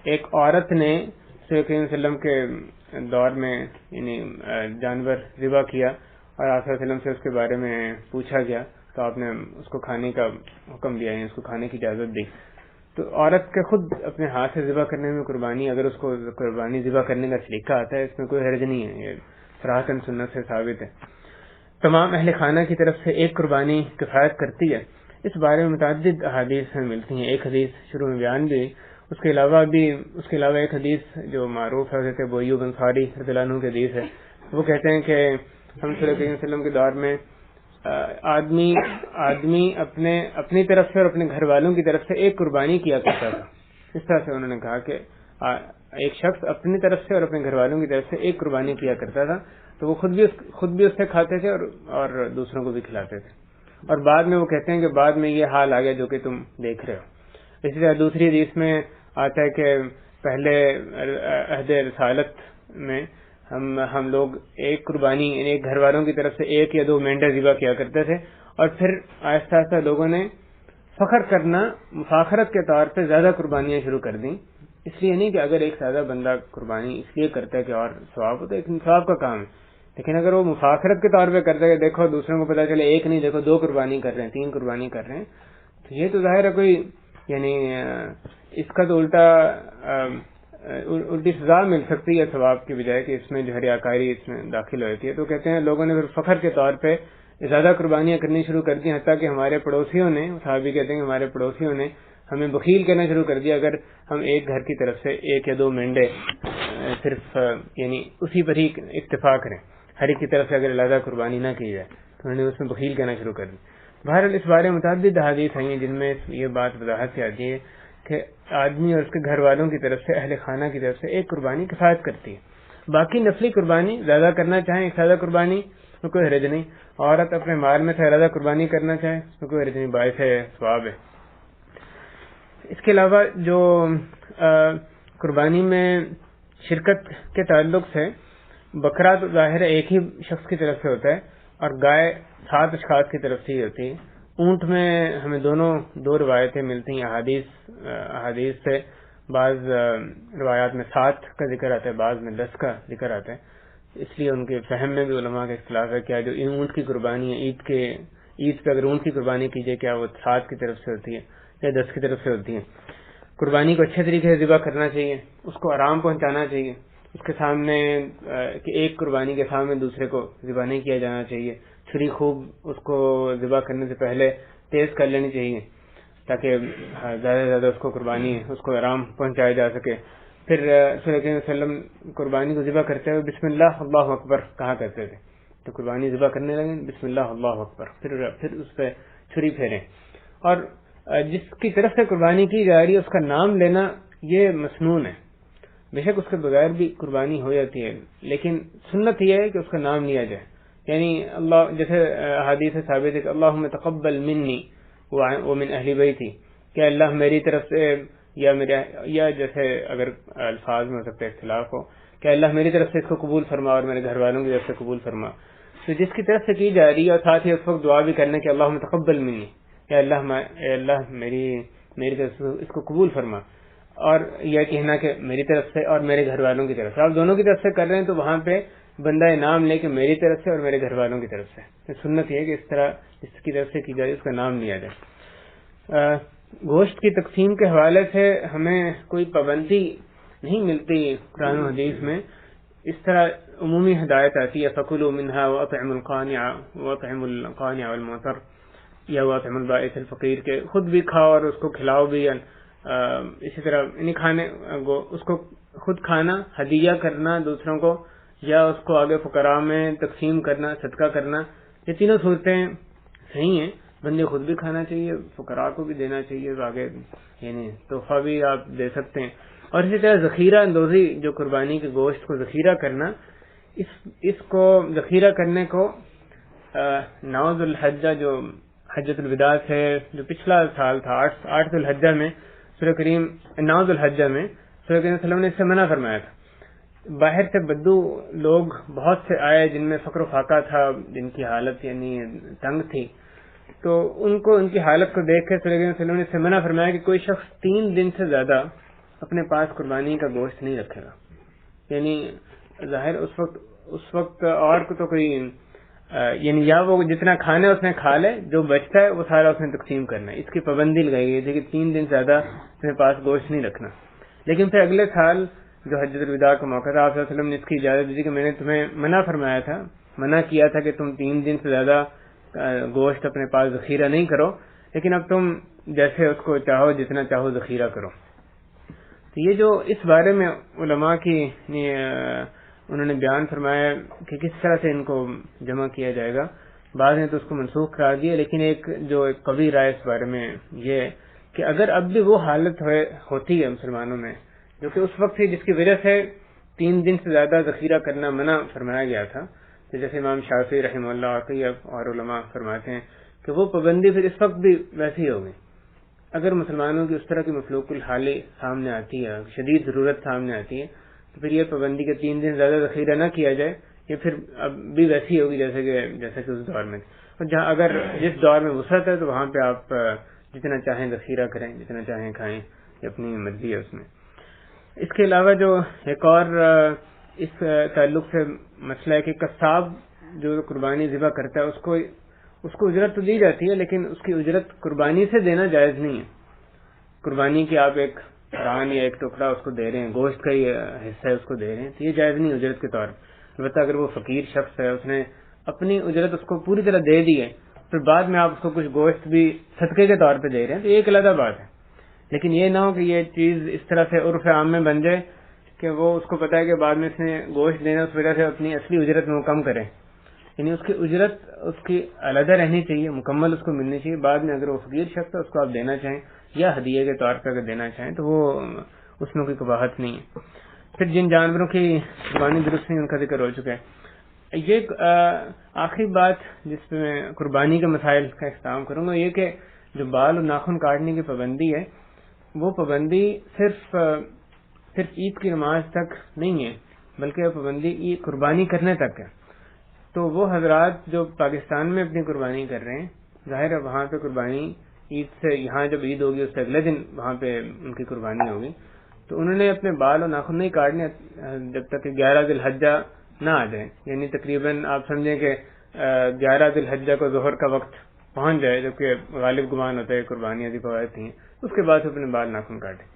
ایک عورت نے صلی اللہ علیہ وسلم کے دور میں یعنی جانور ذبح کیا, اور آپ صلی اللہ علیہ وسلم سے اس کے بارے میں پوچھا گیا تو آپ نے اس کو کھانے کا حکم دیا, یعنی اس کو کھانے کی اجازت دی. تو عورت کے خود اپنے ہاتھ سے ذبح کرنے میں قربانی, اگر اس کو قربانی ذبح کرنے کا طریقہ آتا ہے, اس میں کوئی حرج نہیں ہے, یہ صراحتاً سنت سے ثابت ہے. تمام اہل خانہ کی طرف سے ایک قربانی کفایت کرتی ہے. اس بارے میں متعدد احادیث میں ملتی ہیں. ایک حدیث شروع میں بیان بھی, اس کے علاوہ ایک حدیث جو معروف ہے حضرت ابو ایوب انصاری رضی اللہ عنہ کی حدیث ہے. وہ کہتے ہیں کہ ہم صلی اللہ علیہ وسلم کے دور میں آدمی اپنی طرف سے اور اپنے گھر والوں کی طرف سے ایک قربانی کیا کرتا تھا. اس طرح سے انہوں نے کہا کہ ایک شخص اپنی طرف سے اور اپنے گھر والوں کی طرف سے ایک قربانی کیا کرتا تھا, تو وہ خود بھی اس سے کھاتے تھے اور دوسروں کو بھی کھلاتے تھے. اور بعد میں وہ کہتے ہیں کہ بعد میں یہ حال آ گیا جو کہ تم دیکھ رہے ہو. اسی طرح دوسری حدیث میں آتا ہے کہ پہلے عہد رسالت میں ہم لوگ ایک قربانی یعنی ایک گھر والوں کی طرف سے 1 یا 2 مینڈے ذبح کیا کرتے تھے, اور پھر آہستہ آہستہ لوگوں نے فخر کرنا, مفاخرت کے طور پہ زیادہ قربانیاں شروع کر دیں. اس لیے نہیں کہ اگر ایک سادہ بندہ قربانی اس لیے کرتا ہے کہ اور ثواب ہو, تو ایک ثواب کا کام ہے, لیکن اگر وہ مفاخرت کے طور پہ کرتا ہے کہ دیکھو دوسروں کو پتا چلے ایک نہیں دیکھو 2 قربانی کر رہے ہیں, 3 قربانی کر رہے ہیں, تو یہ تو ظاہر ہے کوئی یعنی اس کا تو الٹی سزا مل سکتی ہے ثواب کی بجائے کہ اس میں جو ریاکاری اس میں داخل ہو جاتی ہے. تو کہتے ہیں لوگوں نے پھر فخر کے طور پہ زیادہ قربانیاں کرنی شروع کر دی, حتیٰ کہ ہمارے پڑوسیوں نے, صحابی کہتے ہیں کہ ہمارے پڑوسیوں نے ہمیں بخیل کہنا شروع کر دیا اگر ہم ایک گھر کی طرف سے 1 یا 2 مینڈے صرف یعنی اسی پر ہی اکتفا کریں، ہر ایک کی طرف سے اگر علیحدہ قربانی نہ کی جائے تو انہوں نے اس میں بخیل کہنا شروع کر دی. بہرحال اس بارے میں متعدد احادیث آئی ہیں جن میں یہ بات وضاحت سے آتی ہے کہ آدمی اور اس کے گھر والوں کی طرف سے، اہل خانہ کی طرف سے ایک قربانی کفایت کرتی ہے. باقی نفلی قربانی زیادہ کرنا چاہیں، ایک سادہ قربانی اس میں کوئی حرج نہیں. عورت اپنے مال میں سے زیادہ قربانی کرنا چاہے اس میں کوئی حرج نہیں، باعث ثواب ہے. اس کے علاوہ جو قربانی میں شرکت کے تعلق سے بکرا تو ظاہر ہے ایک ہی شخص کی طرف سے ہوتا ہے اور گائے 7 اشخاص کی طرف سے ہی ہوتی ہے. اونٹ میں ہمیں دو روایتیں ملتی ہیں احادیث سے. بعض روایات میں 7 کا ذکر آتا ہے، بعض میں 10 کا ذکر آتا ہے. اس لیے ان کے فہم میں بھی علماء کا اختلاف ہے کیا جو اونٹ کی قربانی ہے عید پہ اگر اونٹ کی قربانی کی جائے کیا وہ 7 کی طرف سے ہوتی ہے یا 10 کی طرف سے ہوتی ہے. قربانی کو اچھے طریقے سے ذبح کرنا چاہیے، اس کو آرام پہنچانا چاہیے. اس کے سامنے کہ ایک قربانی کے سامنے دوسرے کو ذبح نہیں کیا جانا چاہیے. چھری خوب اس کو ذبح کرنے سے پہلے تیز کر لینی چاہیے تاکہ زیادہ سے زیادہ اس کو قربانی اس کو آرام پہنچایا جا سکے. پھر صلی اللہ علیہ وسلم قربانی کو ذبح کرتے ہوئے بسم اللہ اللہ اکبر کہا کرتے تھے. تو قربانی ذبح کرنے لگے بسم اللہ اللہ اکبر، پھر اس پہ چھری پھیریں. اور جس کی طرف سے قربانی کی جا رہی ہے اس کا نام لینا یہ مسنون ہے. بے شک اس کے بغیر بھی قربانی ہو جاتی ہے، لیکن سنت یہ ہے کہ اس کا نام لیا جائے. یعنی اللہ جیسے حدیث سے ثابت ہے کہ اللہم تقبل منی ومن اہل بیتی، کہ اللہ میری طرف سے یا جیسے اگر الفاظ میں ہو سکتا ہے اختلاف ہو کہ اللہ میری طرف سے اس کو قبول فرما اور میرے گھر والوں کی طرف سے قبول فرما. تو جس کی طرف سے کی جا رہی ہے اور ساتھ ہی اس وقت دعا بھی کرنے کہ اللہم تقبل منی، کہ اللہ میری طرف سے اس کو قبول فرما، اور یہ کہنا کہ میری طرف سے اور میرے گھر والوں کی طرف سے. آپ دونوں کی طرف سے کر رہے ہیں تو وہاں پہ بندہ نام لے کے میری طرف سے اور میرے گھر والوں کی طرف سے. سنت یہ ہے کہ اس طرح جس کی طرف سے کی جائے اس کا نام لیا جائے. گوشت کی تقسیم کے حوالے سے ہمیں کوئی پابندی نہیں ملتی قرآن و حدیث میں. اس طرح عمومی ہدایت آتی ہے فَكُلُوا مِنْهَا وَأَطْعِمُوا الْقَانِعَ وَالْمُعْتَرَّ یا وَأَطْعِمُوا الْبَائِسَ الْفَقِيرَ، کہ خود بھی کھاؤ اور اس کو کھلاؤ بھی. اسی طرح اس کو خود کھانا، ہدیہ کرنا دوسروں کو، یا اس کو آگے فقراء میں تقسیم کرنا، صدقہ کرنا، یہ تینوں صورتیں صحیح ہیں. بندے خود بھی کھانا چاہیے، فقراء کو بھی دینا چاہیے، آگے یعنی تحفہ بھی آپ دے سکتے ہیں. اور اسی طرح ذخیرہ اندوزی، جو قربانی کے گوشت کو ذخیرہ کرنا، اس کو ذخیرہ کرنے کو نوز الحجہ، جو حجۃ الوداع سے جو پچھلا سال تھا 8 ذی الحجہ میں سورہ کریم نوز الحجہ میں سورہ کریم صلی اللہ علیہ وسلم نے اس سے منع فرمایا تھا. باہر سے بدو لوگ بہت سے آئے جن میں فقر و فاقہ تھا، جن کی حالت یعنی تنگ تھی. تو ان کی حالت کو دیکھ کے صلی اللہ علیہ وسلم نے اس سے منع فرمایا کہ کوئی شخص 3 دن سے زیادہ اپنے پاس قربانی کا گوشت نہیں رکھے گا. یعنی ظاہر اس وقت اور کو تو کوئی یعنی یا وہ جتنا کھانا اس نے کھا لے، جو بچتا ہے وہ سارا اس نے تقسیم کرنا ہے. اس کی پابندی لگائی گئی تھی کہ 3 دن سے زیادہ اپنے پاس گوشت نہیں رکھنا. لیکن پھر اگلے سال جو حجۃ الوداع کا موقع تھا، آپ صلی اللہ علیہ وسلم نے اس کی اجازت دی کہ میں نے تمہیں منع کیا تھا کہ تم 3 دن سے زیادہ گوشت اپنے پاس ذخیرہ نہیں کرو، لیکن اب تم جیسے اس کو چاہو جتنا چاہو ذخیرہ کرو. تو یہ جو اس بارے میں علماء کی انہوں نے بیان فرمایا کہ کس طرح سے ان کو جمع کیا جائے گا. بعض نے تو اس کو منسوخ قرار دیا، لیکن ایک قوی رائے اس بارے میں یہ ہے کہ اگر اب بھی وہ حالت ہوتی ہے مسلمانوں میں جو کہ اس وقت تھی جس کی وجہ سے 3 دن سے زیادہ ذخیرہ کرنا منع فرمایا گیا تھا، تو جیسے امام شافعی رحمہ اللہ اور علماء فرماتے ہیں کہ وہ پابندی پھر اس وقت بھی ویسی ہوگی. اگر مسلمانوں کی اس طرح کی مفلوق الحالی سامنے آتی ہے، شدید ضرورت سامنے آتی ہے، تو پھر یہ پابندی کے 3 دن زیادہ ذخیرہ نہ کیا جائے، یہ پھر اب بھی ویسی ہوگی جیسے کہ اس دور میں. اور جہاں اگر جس دور میں وسعت ہے تو وہاں پہ آپ جتنا چاہیں ذخیرہ کریں، جتنا چاہیں کھائیں، یہ اپنی مرضی ہے اس میں. اس کے علاوہ جو ایک اور اس تعلق سے مسئلہ ہے کہ قصاب جو قربانی ذبح کرتا ہے اس کو اجرت تو دی جاتی ہے، لیکن اس کی اجرت قربانی سے دینا جائز نہیں ہے. قربانی کی آپ ایک ران یا ایک ٹکڑا اس کو دے رہے ہیں، گوشت کا ہی حصہ ہے اس کو دے رہے ہیں، تو یہ جائز نہیں اجرت کے طور پر. البتہ اگر وہ فقیر شخص ہے، اس نے اپنی اجرت اس کو پوری طرح دے دی ہے، پھر بعد میں آپ اس کو کچھ گوشت بھی صدقے کے طور پہ دے رہے ہیں، تو یہ ایک علیحدہ بات ہے. لیکن یہ نہ ہو کہ یہ چیز اس طرح سے عرف عام میں بن جائے کہ وہ اس کو پتا ہے کہ بعد میں اس نے گوشت دینا، اس وجہ سے اپنی اصلی اجرت میں وہ کم کرے، یعنی اس کی اجرت اس کی علیحدہ رہنی چاہیے، مکمل اس کو ملنی چاہیے. بعد میں اگر وہ فقیر شخص ہے اس کو آپ دینا چاہیں یا ہدیے کے طور پر اگر دینا چاہیں تو وہ اس میں کوئی قباحت نہیں ہے. پھر جن جانوروں کی قربانی درست نہیں ان کا ذکر ہو چکا ہے. یہ آخری بات جس پہ میں قربانی کے مسائل کا اختتام کروں گا یہ کہ جو بال اور ناخن کاٹنے کی پابندی ہے وہ پابندی صرف عید کی نماز تک نہیں ہے، بلکہ پابندی عید قربانی کرنے تک ہے. تو وہ حضرات جو پاکستان میں اپنی قربانی کر رہے ہیں، ظاہر ہے وہاں پہ قربانی عید سے، یہاں جب عید ہوگی اس سے اگلے دن وہاں پہ ان کی قربانی ہوگی، تو انہوں نے اپنے بال اور ناخن نہیں کاٹنے جب تک کہ 11 ذی الحجہ نہ آ جائے. یعنی تقریباً آپ سمجھیں کہ 11 ذی الحجہ کو ظہر کا وقت پہنچ جائے، جبکہ غالب گمان ہوتا ہے قربانیاں بھی فوائد ہیں، اس کے بعد اپنے بال ناخن کاٹیں.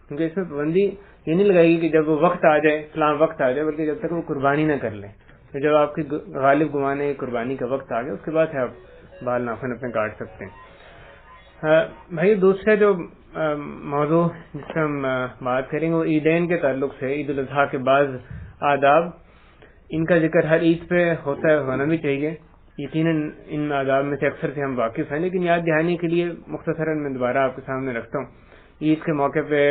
کیونکہ اس میں پابندی یہ نہیں لگائے گی کہ جب وہ وقت آ جائے، فلاں وقت آ جائے، بلکہ جب تک وہ قربانی نہ کر لیں. تو جب آپ کی غالب گمان ہے قربانی کا وقت آ گیا اس کے بعد ہے آپ بال ناخن اپنے کاٹ سکتے ہیں. بھائی دوسرے جو موضوع جس سے ہم بات کریں گے وہ عیدین کے تعلق سے، عید الاضحیٰ کے بعض آداب، ان کا ذکر ہر عید پہ ہوتا ہے، ہونا بھی چاہیے. یقیناً ان آداب میں سے اکثر سے ہم واقف ہیں، لیکن یاد دہانی کے لیے مختصراً میں دوبارہ آپ کے سامنے رکھتا ہوں. عید کے موقع پہ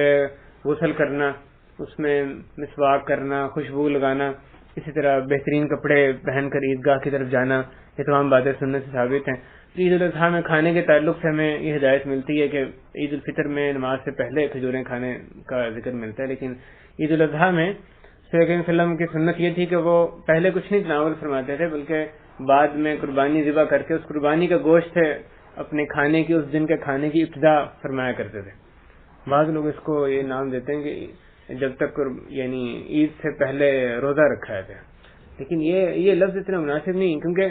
غسل کرنا، اس میں مسواک کرنا، خوشبو لگانا، اسی طرح بہترین کپڑے پہن کر عیدگاہ کی طرف جانا، یہ تمام باتیں سننے سے ثابت ہیں. عید الاضحیٰ میں کھانے کے تعلق سے ہمیں یہ ہدایت ملتی ہے کہ عید الفطر میں نماز سے پہلے کھجوریں کھانے کا ذکر ملتا ہے، لیکن عید الاضحیٰ میں صلی اللہ علیہ وسلم کی سنت یہ تھی کہ وہ پہلے کچھ نہیں تناول فرماتے تھے، بلکہ بعد میں قربانی ذبح کر کے اس قربانی کا گوشت اپنے کھانے کی، اس دن کے کھانے کی ابتدا فرمایا کرتے تھے. بعض لوگ اس کو یہ نام دیتے ہیں کہ جب تک یعنی عید سے پہلے روزہ رکھا ہے، لیکن یہ لفظ اتنا مناسب نہیں، کیونکہ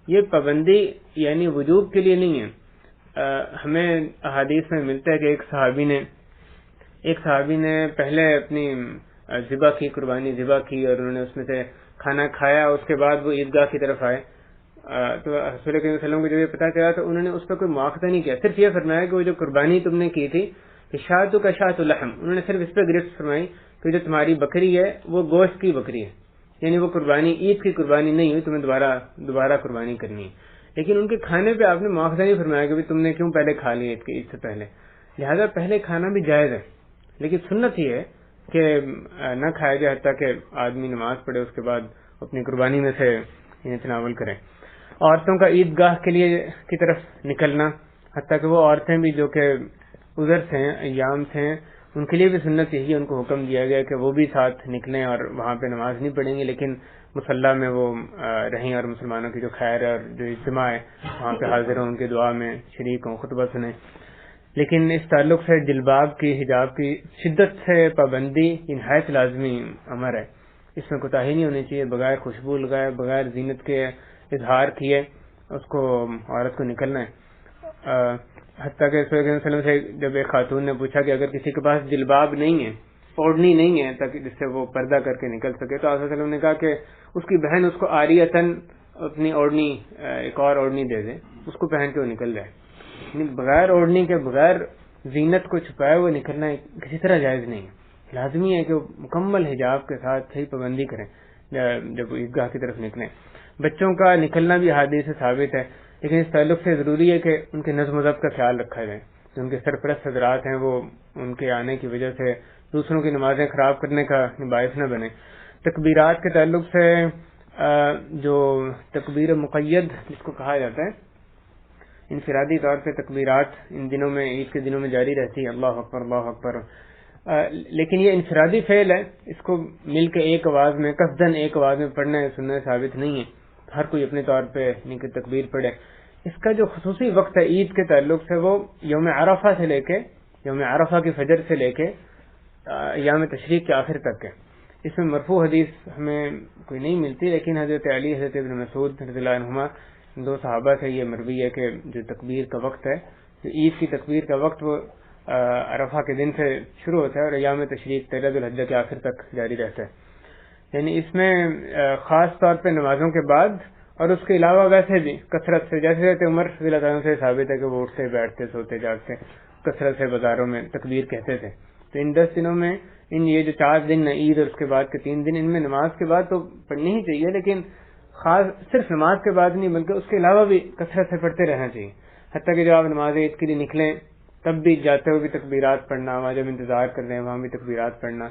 یہ پابندی یعنی وجوب کے لیے نہیں ہے. ہمیں احادیث میں ملتا ہے کہ ایک صحابی نے پہلے اپنی ذبح کی، قربانی ذبح کی، اور انہوں نے اس میں سے کھانا کھایا، اس کے بعد وہ عیدگاہ کی طرف آئے. تو رسول کریم صلی اللہ علیہ وسلم کو جب یہ پتہ چلا تو انہوں نے اس پر کوئی مواخذہ نہیں کیا، صرف یہ فرمایا کہ وہ جو قربانی تم نے کی تھی شاتو کا شات الحم، انہوں نے صرف اس پہ گرفت فرمائی کہ جو تمہاری بکری ہے وہ گوشت کی بکری ہے، یعنی وہ قربانی عید کی قربانی نہیں ہوئی، تمہیں دوبارہ قربانی کرنی ہے. لیکن ان کے کھانے پہ آپ نے مواخذہ نہیں فرمایا کہ تم نے کیوں پہلے کھا لیا عید سے پہلے. لہذا پہلے کھانا بھی جائز ہے، لیکن سنت یہ ہے کہ نہ کھایا جائے حتیٰ کہ آدمی نماز پڑھے، اس کے بعد اپنی قربانی میں سے تناول کریں. عورتوں کا عیدگاہ کے لیے کی طرف نکلنا، حتیٰ کہ وہ عورتیں بھی جو کہ عذر سے ہیں، ایام سے ہیں، ان کے لیے بھی سنت یہی، ان کو حکم دیا گیا کہ وہ بھی ساتھ نکلیں اور وہاں پہ نماز نہیں پڑھیں گے، لیکن مصلی میں وہ رہیں اور مسلمانوں کی جو خیر ہے اور جو اجتماع ہے وہاں پہ حاضر ہوں، ان کے دعا میں شریک ہوں، خطبہ سنیں. لیکن اس تعلق سے جلباب کی، حجاب کی شدت سے پابندی نہایت لازمی امر ہے. اس میں کوتاہی نہیں ہونی چاہیے. بغیر خوشبو لگائے، بغیر زینت کے اظہار کیے اس کو عورت کو نکلنا ہے. حتیٰ کہ صلی اللہ علیہ وسلم سے جب ایک خاتون نے پوچھا کہ اگر کسی کے پاس جلباب نہیں ہے، اوڑھنی نہیں ہے تاکہ جس سے وہ پردہ کر کے نکل سکے، تو آپ صلی اللہ علیہ وسلم نے کہا کہ اس کی بہن اس کو عاریتاً اپنی اوڑھنی، ایک اور اوڑھنی دے دے، اس کو پہن کے وہ نکل جائے. بغیر اوڑھنی کے، بغیر زینت کو چھپائے وہ نکلنا کسی طرح جائز نہیں ہے. لازمی ہے کہ وہ مکمل حجاب کے ساتھ صحیح پابندی کریں جب عیدگاہ کی طرف نکلیں. بچوں کا نکلنا بھی حدیث سے ثابت ہے، لیکن اس تعلق سے ضروری ہے کہ ان کے نظم و ضبط کا خیال رکھا جائے. جو ان کے سرپرست حضرات ہیں وہ ان کے آنے کی وجہ سے دوسروں کی نمازیں خراب کرنے کا باعث نہ بنے. تکبیرات کے تعلق سے جو تکبیر مقید جس کو کہا جاتا ہے، انفرادی طور پہ تکبیرات ان دنوں میں، عید کے دنوں میں جاری رہتی ہے، اللہ اکبر اللہ اکبر، لیکن یہ انفرادی فعل ہے، اس کو مل کے ایک آواز میں قصدن ایک آواز میں پڑھنا ہے سننا ثابت نہیں ہے. ہر کوئی اپنے طور پہ تکبیر پڑھے. اس کا جو خصوصی وقت ہے عید کے تعلق سے وہ یوم عرفہ سے لے کے، یوم عرفہ کی فجر سے لے کے ایام تشریق کے آخر تک ہے. اس میں مرفوع حدیث ہمیں کوئی نہیں ملتی، لیکن حضرت علی، حضرت ابن مسعود رضی اللہ عنہما، دو صحابہ سے یہ مروی ہے کہ جو تکبیر کا وقت ہے، جو عید کی تکبیر کا وقت، وہ عرفہ کے دن سے شروع ہوتا ہے اور ایام تشریق 13 ذی الحجہ کے آخر تک جاری رہتا ہے. یعنی اس میں خاص طور پہ نمازوں کے بعد اور اس کے علاوہ ویسے بھی کثرت سے، جیسے عمر رضی اللہ عنہ سے ثابت ہے کہ وہ اٹھتے بیٹھتے سوتے جاگتے کثرت سے بازاروں میں تکبیر کہتے تھے. تو ان 10 دنوں میں یہ جو 4 دن عید اور اس کے بعد کے 3 دن، ان میں نماز کے بعد تو پڑھنی ہی چاہیے، لیکن خاص صرف نماز کے بعد نہیں بلکہ اس کے علاوہ بھی کثرت سے پڑھتے رہنا چاہیے. حتیٰ کہ جب آپ نماز عید کے لیے نکلیں تب بھی جاتے ہوئے بھی تکبیرات پڑھنا، وہاں جب انتظار کر رہے ہیں وہاں بھی تکبیرات پڑھنا.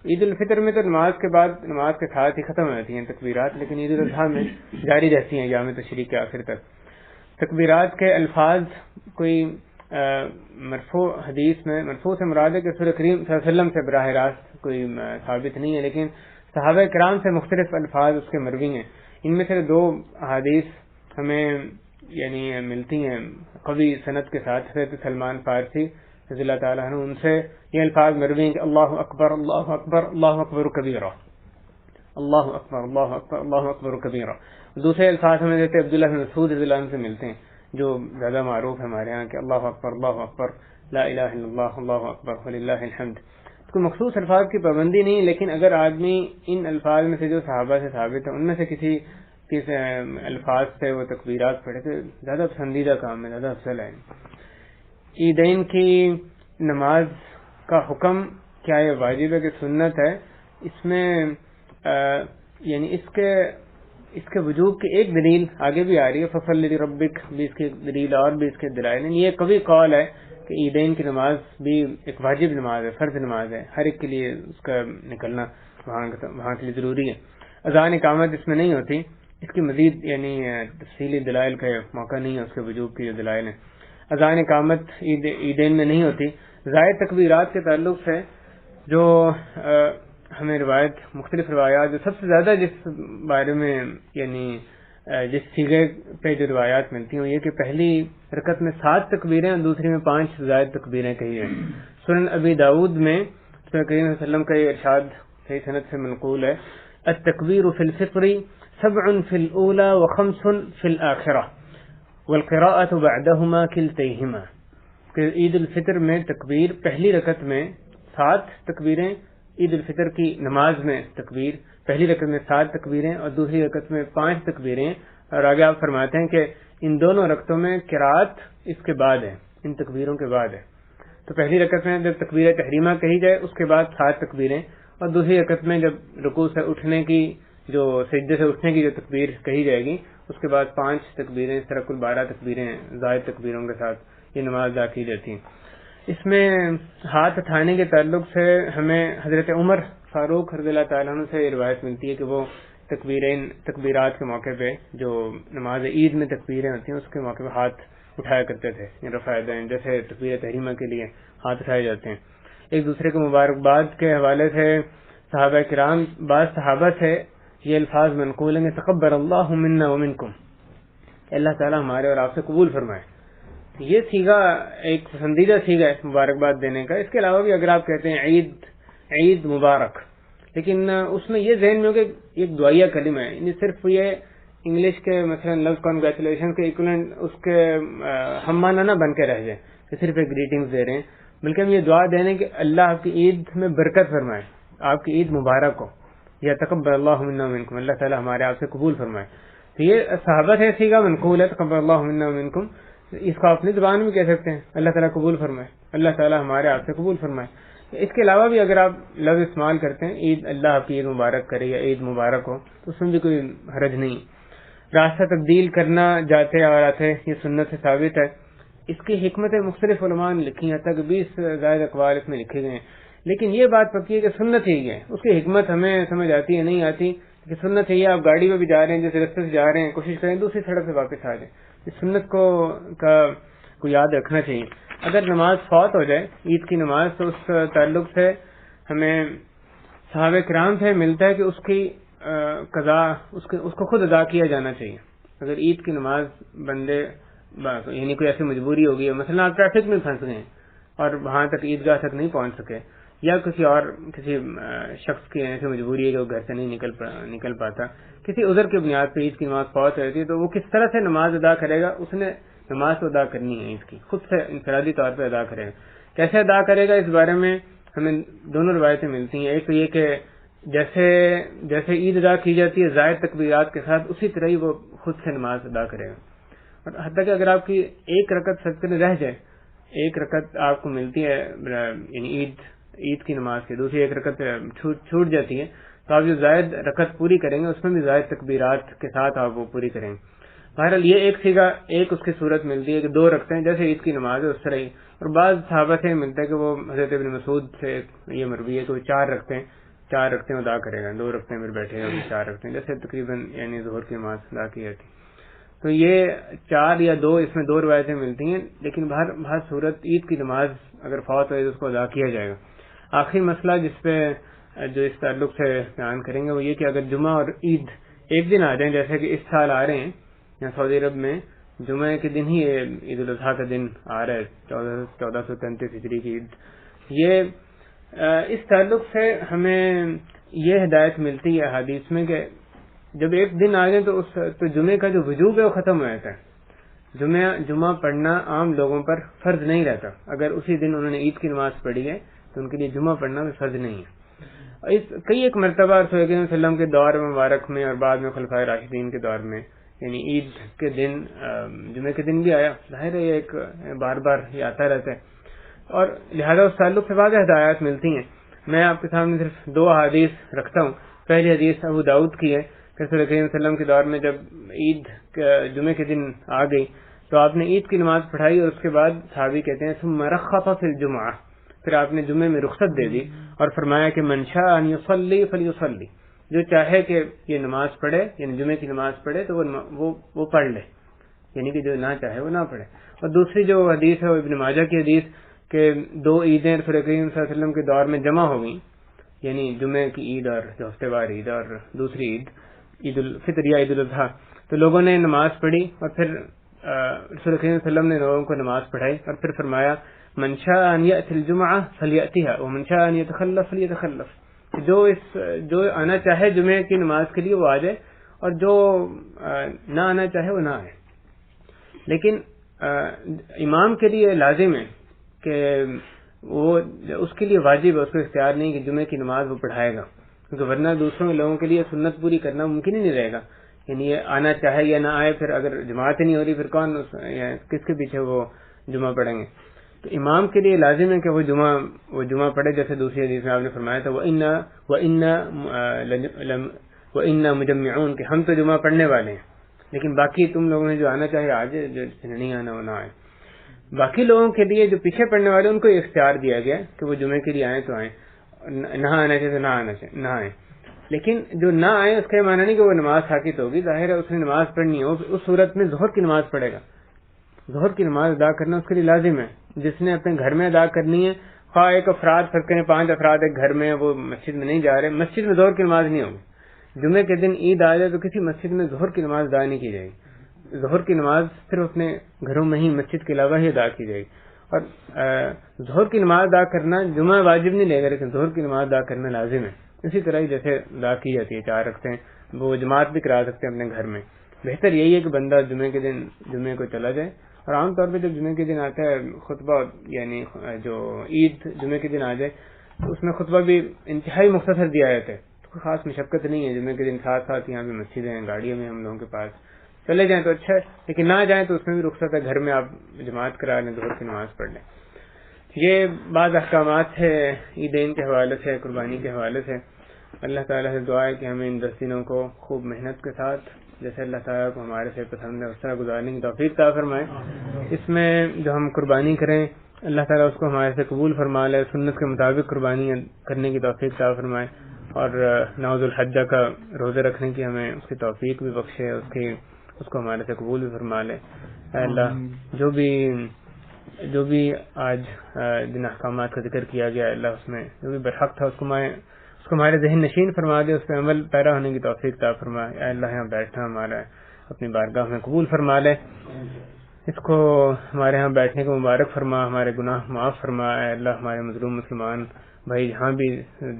عید الفطر میں تو نماز کے بعد نماز کے ساتھ ہی ختم ہو جاتی ہیں تکبیرات، لیکن عید الاضحیٰ میں جاری رہتی ہیں ایام تشریق کے آخر تک. تکبیرات کے الفاظ کوئی مرفوع حدیث میں مرفوع سے مراد ہے کہ رسول کریم صلی اللہ علیہ وسلم سے براہ راست کوئی ثابت نہیں ہے، لیکن صحابہ کرام سے مختلف الفاظ اس کے مروی ہیں. ان میں سے 2 احادیث ہمیں یعنی ملتی ہیں قوی سند کے ساتھ. حضرت سلمان فارسی رضی اللہ تعالیٰ عنہ ان سے یہ الفاظ مروی ہیں کہ اللہ اکبر اللہ اکبر اللہ اکبر کبیرہ، اللہ اکبر اللہ اکبر اللہ اکبر کبیرہ. دوسرے الفاظ ہمیں حضرت عبداللہ بن مسعود رضی اللہ عنہ سے ملتے ہیں جو زیادہ معروف ہے ہمارے ہاں کہ اللہ اکبر لا الہ الا اللہ اللہ اکبر وللہ الحمد. کوئی مخصوص الفاظ کی پابندی نہیں، لیکن اگر آدمی ان الفاظ میں سے جو صحابہ سے ثابت ہے ان میں سے کسی الفاظ سے وہ تکبیرات پڑھے تو زیادہ پسندیدہ کام ہے، زیادہ افضل ہے. عیدین کی نماز کا حکم کیا یہ واجب ہے کہ سنت ہے؟ اس میں یعنی اس کے وجوب کی ایک دلیل آگے بھی آ رہی ہے، فصل لربک بھی اس کی دلیل اور بھی اس کے دلائل ہیں. یہ قوی قول ہے کہ عیدین کی نماز بھی ایک واجب نماز ہے، فرض نماز ہے، ہر ایک کے لیے اس کا نکلنا وہاں کے لیے ضروری ہے. اذان اقامت اس میں نہیں ہوتی، اس کی مزید یعنی تفصیلی دلائل کا موقع نہیں ہے، اس کے وجوب کی جو دلائل ہیں. اذان اقامت عیدین میں نہیں ہوتی. زائد تکبیرات کے تعلق سے جو ہمیں مختلف روایات جو سب سے زیادہ جس بارے میں یعنی جس سیغے پہ جو روایات ملتی ہیں یہ کہ پہلی رکعت میں 7 تکبیریں اور دوسری میں 5 زائد تکبیریں کہی ہیں. سنن ابی داؤد میں رسول کریم صلی اللہ علیہ وسلم کا یہ ارشاد صحیح سند سے منقول ہے، التکبیر فی الفطر 7 فی الاولی و 5 فی الاخرہ والقراءۃ بعدہما کلتیہما. کہ عید الفطر میں تکبیر پہلی رکعت میں 7 تکبیریں، عید الفطر کی نماز میں تکبیر پہلی رکعت میں 7 تکبیریں اور دوسری رکعت میں 5 تکبیریں. اور آگے آپ فرماتے ہیں کہ ان دونوں رکعتوں میں قرات اس کے بعد ہے، ان تکبیروں کے بعد ہے. تو پہلی رکعت میں جب تکبیر تحریمہ کہی جائے اس کے بعد 7 تکبیریں، اور دوسری رکعت میں جب رکوع سے اٹھنے کی جو سجدے سے اٹھنے کی جو تکبیر کہی جائے گی اس کے بعد 5 تکبیریں، اس طرح کل 12 تکبیریں زائد تکبیروں کے ساتھ یہ نماز ادا کی جاتی ہیں. اس میں ہاتھ اٹھانے کے تعلق سے ہمیں حضرت عمر فاروق رضی اللہ تعالیٰ عنہ سے یہ روایت ملتی ہے کہ وہ تکبیرات کے موقع پہ جو نماز عید میں تکبیریں ہوتی ہیں اس کے موقع پہ ہاتھ اٹھایا کرتے تھے، رفع یدین جیسے تکبیر تحریمہ کے لیے ہاتھ اٹھائے جاتے ہیں. ایک دوسرے کو مبارکباد کے حوالے سے صحابہ کرام بعض صحابہ سے یہ الفاظ منقول ہیں، تقبل اللہ منا ومنکم، اللہ تعالیٰ ہمارے اور آپ سے قبول فرمائے. یہ سیگا ایک پسندیدہ سیگا ہے مبارکباد دینے کا. اس کے علاوہ بھی اگر آپ کہتے ہیں عید مبارک، لیکن اس میں یہ ذہن میں ہو کہ ایک دعائیہ کلمہ ہے، یعنی صرف یہ انگلش کے مثلا لفظ کنگریچولیشن کے ایکولنٹ اس کے ہم معنی نہ بن کے رہ جائے کہ صرف ایک گریٹنگز دے رہے ہیں، بلکہ ہم یہ دعا دے رہے ہیں کہ اللہ آپ کی عید میں برکت فرمائے، آپ کی عید مبارک ہو، یا تقبل اللہ منا ومنکم، اللہ تعالیٰ ہمارے آپ سے قبول فرمائے. تو یہ صحابت ہے سیگا منقول ہے تقبل اللہ منا ومنکم. اس کو اپنی زبان میں کہہ سکتے ہیں اللہ تعالیٰ قبول فرمائے، اللہ تعالیٰ ہمارے آپ سے قبول فرمائے. اس کے علاوہ بھی اگر آپ لفظ استعمال کرتے ہیں عید اللہ آپ کی عید مبارک کرے یا عید مبارک ہو تو اس میں بھی کوئی حرج نہیں. راستہ تبدیل کرنا جاتے اور آتے یہ سنت سے ثابت ہے. اس کی حکمتیں مختلف علماء نے لکھی ہیں، تک 20 زائد اقوال اس میں لکھے گئے ہیں، لیکن یہ بات پکی ہے کہ سنت ہی ہے. اس کی حکمت ہمیں سمجھ آتی ہے نہیں آتی کہ سنت ہی ہے. آپ گاڑی میں بھی جا رہے ہیں، جیسے رستے سے جا رہے ہیں کوشش کریں دوسری سڑک سے واپس آ جائیں. اس سنت کو یاد رکھنا چاہیے. اگر نماز فوت ہو جائے عید کی نماز تو اس تعلق سے ہمیں صحابہ کرام سے ملتا ہے کہ اس کی قضا اس کو خود ادا کیا جانا چاہیے. اگر عید کی نماز بندے یعنی کوئی ایسی مجبوری ہوگی، مثلا آپ ٹریفک میں پھنس گئے ہیں اور وہاں تک عیدگاہ تک نہیں پہنچ سکے، یا کسی شخص کی ایسی مجبوری ہے کہ وہ گھر سے نہیں نکل پاتا، کسی عذر کی بنیاد پہ عید کی نماز فوت رہتی ہے، تو وہ کس طرح سے نماز ادا کرے گا؟ اس نے نماز تو ادا کرنی ہے، عید کی خود سے انفرادی طور پہ ادا کرے گا. کیسے ادا کرے گا اس بارے میں ہمیں دونوں روایتیں ملتی ہیں. ایک تو یہ کہ جیسے عید ادا کی جاتی ہے زائد تکبیرات کے ساتھ اسی طرح ہی وہ خود سے نماز ادا کرے گا. اور حتیٰ کہ اگر آپ کی ایک رکعت سجدے میں رہ جائے، ایک رکعت آپ کو ملتی ہے یعنی عید عید کی نماز کی دوسری ایک رکعت چھوٹ جاتی ہے تو آپ جو زائد رکعت پوری کریں گے اس میں بھی زائد تکبیرات کے ساتھ آپ وہ پوری کریں گے. بہرحال یہ ایک سیگا ایک اس کی صورت ملتی ہے کہ 2 رکھتے ہیں جیسے عید کی نماز ہے اس طرح ہی. اور بعض صحابہ سے ملتا ہے کہ وہ حضرت ابن مسعود سے یہ مروی ہے کہ وہ 4 رکھتے ہیں ادا کرے گا, 2 رکھتے ہیں پھر بیٹھے گا, 4 رکھتے ہیں جیسے تقریباً یعنی ظہر کی نماز ادا کی جاتی. تو یہ 4 یا 2 اس میں 2 روایتیں ملتی ہیں, لیکن ہر صورت عید کی نماز اگر فوت ہوئے تو اس کو ادا کیا جائے گا. آخری مسئلہ جس پہ جو اس تعلق سے بیان کریں گے وہ یہ کہ اگر جمعہ اور عید ایک دن آ جائیں, جیسے کہ اس سال آ رہے ہیں یہاں سعودی عرب میں جمعہ کے دن ہی عید الاضحیٰ کا دن آ رہا ہے 1433 ہجری کی عید. یہ اس تعلق سے ہمیں یہ ہدایت ملتی ہے حدیث میں کہ جب ایک دن آ جائیں تو جمعے کا جو وجوب ہے وہ ختم ہو جاتا ہے. جمعہ پڑھنا عام لوگوں پر فرض نہیں رہتا. اگر اسی دن انہوں نے عید کی نماز پڑھی ہے تو ان کے لیے جمعہ پڑھنا بھی فرض نہیں ہے. کئی ایک مرتبہ رسول اللہ صلی اللہ علیہ وسلم کے دور مبارک میں اور بعد میں خلفائے راشدین کے دور میں یعنی عید کے دن جمعے کے دن بھی آیا. ظاہر ہے یہ ایک بار بار یہ آتا رہتا ہے اور لہذا اس تعلق سے واضح ہدایات ملتی ہیں. میں آپ کے سامنے صرف 2 احادیث رکھتا ہوں. پہلی حدیث ابو داؤد کی ہے کہ رسول اللہ صلی اللہ علیہ وسلم کے دور میں جب عید جمعے کے دن آ گئی تو آپ نے عید کی نماز پڑھائی اور اس کے بعد صحابی کہتے ہیں ثم رخص فی الجمعہ, پھر آپ نے جمعے میں رخصت دے دی اور فرمایا کہ من شاء ان یصلی فلیصلی, جو چاہے کہ یہ نماز پڑھے یعنی جمعے کی نماز پڑھے تو وہ پڑھ لے, یعنی کہ جو نہ چاہے وہ نہ پڑھے. اور دوسری جو حدیث ہے وہ ابن ماجہ کی حدیث کہ 2 عیدیں رسول کریم صلی اللہ علیہ وسلم کے دور میں جمع ہو گئیں, یعنی جمعے کی عید اور جو ہفتے وار عید اور دوسری عید عید الفطر یا عید الاضحیٰ. تو لوگوں نے نماز پڑھی اور پھر رسول کریم صلی اللہ علیہ وسلم نے لوگوں کو نماز پڑھائی اور پھر فرمایا من شاء ان یأتی الجمعہ فلیأتیها ومن شاء ان یتخلف فلیتخلف, جو آنا چاہے جمعے کی نماز کے لیے وہ آ جائے اور جو نہ آنا چاہے وہ نہ آئے. لیکن امام کے لیے لازم ہے کہ وہ اس کے لیے واجب ہے, اس کو اختیار نہیں کہ جمعے کی نماز وہ پڑھائے گا, کیونکہ ورنہ دوسروں لوگوں کے لیے سنت پوری کرنا ممکن ہی نہیں رہے گا. یعنی یہ آنا چاہے یا نہ آئے, پھر اگر جماعت نہیں ہو رہی پھر کون کس کے پیچھے وہ جمعہ پڑھیں گے. تو امام کے لیے لازم ہے کہ وہ جمعہ پڑھے, جیسے دوسری حدیث میں آپ نے فرمایا تھا وَإِنَّا مُجَمِّعُونَ کہ ہم تو جمعہ پڑھنے والے ہیں, لیکن باقی تم لوگوں نے جو آنا چاہے آ جائے, جو نہیں آنا وہ نہ آئے. باقی لوگوں کے لیے جو پیچھے پڑھنے والے ان کو یہ اختیار دیا گیا کہ وہ جمعے کے لیے آئیں تو آئیں, نہ آنا چاہیے تو نہ آئیں. لیکن جو نہ آئے اس کا معنی نہیں کہ وہ نماز ساقط ہوگی, ظاہر ہے اس نے نماز پڑھنی ہے, اس صورت میں ظہر کی نماز پڑھے گا. ظہر کی نماز ادا کرنا اس کے لیے لازم ہے. جس نے اپنے گھر میں ادا کرنی ہے, خواہ ایک افراد فرق کریں 5 افراد ایک گھر میں وہ مسجد میں نہیں جا رہے, مسجد میں ظہر کی نماز نہیں ہوگی. جمعے کے دن عید آ جائے تو کسی مسجد میں ظہر کی نماز ادا نہیں کی جائے گی. ظہر کی نماز صرف اپنے گھروں میں ہی مسجد کے علاوہ ہی ادا کی جائے گی. اور ظہر کی نماز ادا کرنا جمعہ واجب نہیں لے گا, لیکن ظہر کی نماز ادا کرنا لازم ہے. اسی طرح ہی جیسے ادا کی جاتی ہے 4 رکھتے ہیں, وہ جماعت بھی کرا سکتے ہیں اپنے گھر میں. بہتر یہی ہے کہ بندہ جمعے کے دن جمعے کو چلا جائے. اور عام طور پہ جب جمعے کے دن آتا ہے خطبہ, یعنی جو عید جمعے کے دن آ جائے تو اس میں خطبہ بھی انتہائی مختصر دیا جاتا ہے, تو خاص مشقت نہیں ہے. جمعے کے دن ساتھ یہاں پہ مسجدیں ہیں, گاڑیوں میں ہم لوگوں کے پاس چلے جائیں تو اچھا ہے, لیکن نہ جائیں تو اس میں بھی رخصت ہے, گھر میں آپ جماعت کرا لیں, ظہر کی نماز پڑھ لیں. یہ بعض احکامات ہے عیدین کے حوالے سے, قربانی کے حوالے سے. اللہ تعالیٰ سے دعا ہے کہ ہمیں ان 10 دنوں کو خوب محنت کے ساتھ جیسے اللہ تعالیٰ کو ہمارے سے پسند ہے اس طرح گزارنے کی توفیق عطا فرمائے. اس میں جو ہم قربانی کریں اللہ تعالیٰ اس کو ہمارے سے قبول فرما لے, سنت کے مطابق قربانی کرنے کی توفیق عطا فرمائے, اور نوز الحجہ کا روزے رکھنے کی ہمیں اس کی توفیق بھی بخشے, اس کو ہمارے سے قبول بھی فرما لے. اے اللہ جو بھی آج جن احکامات کا ذکر کیا گیا اللہ اس میں جو بھی برحق تھا اس کو ہمارے ذہن نشین فرما دے, اس پہ عمل پیرا ہونے کی توفیق عطا فرمائے. اے اللہ یہاں بیٹھنا ہمارا اپنی بارگاہ میں قبول فرما لے, اس کو ہمارے ہاں بیٹھنے کو مبارک فرما, ہمارے گناہ معاف فرما. اے اللہ ہمارے مظلوم مسلمان بھائی جہاں بھی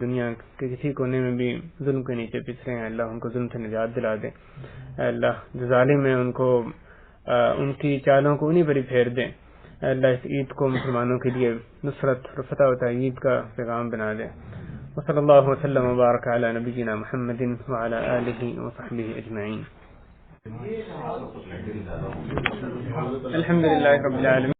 دنیا کے کسی کونے میں بھی ظلم کے نیچے پس رہے ہیں اللہ ان کو ظلم سے نجات دلا دے. اے اللہ جو ظالم ہیں ان کو ان کی چالوں کو انہیں پر ہی پھیر دیں. اے اللہ اس عید کو مسلمانوں کے لیے نصرت اور فتح و تأیید کا پیغام بنا دے. وصلی اللہ وسلم وبارک علی نبینا محمد وعلی آلہ وصحبہ اجمعین. الحمد للہ رب العالمین.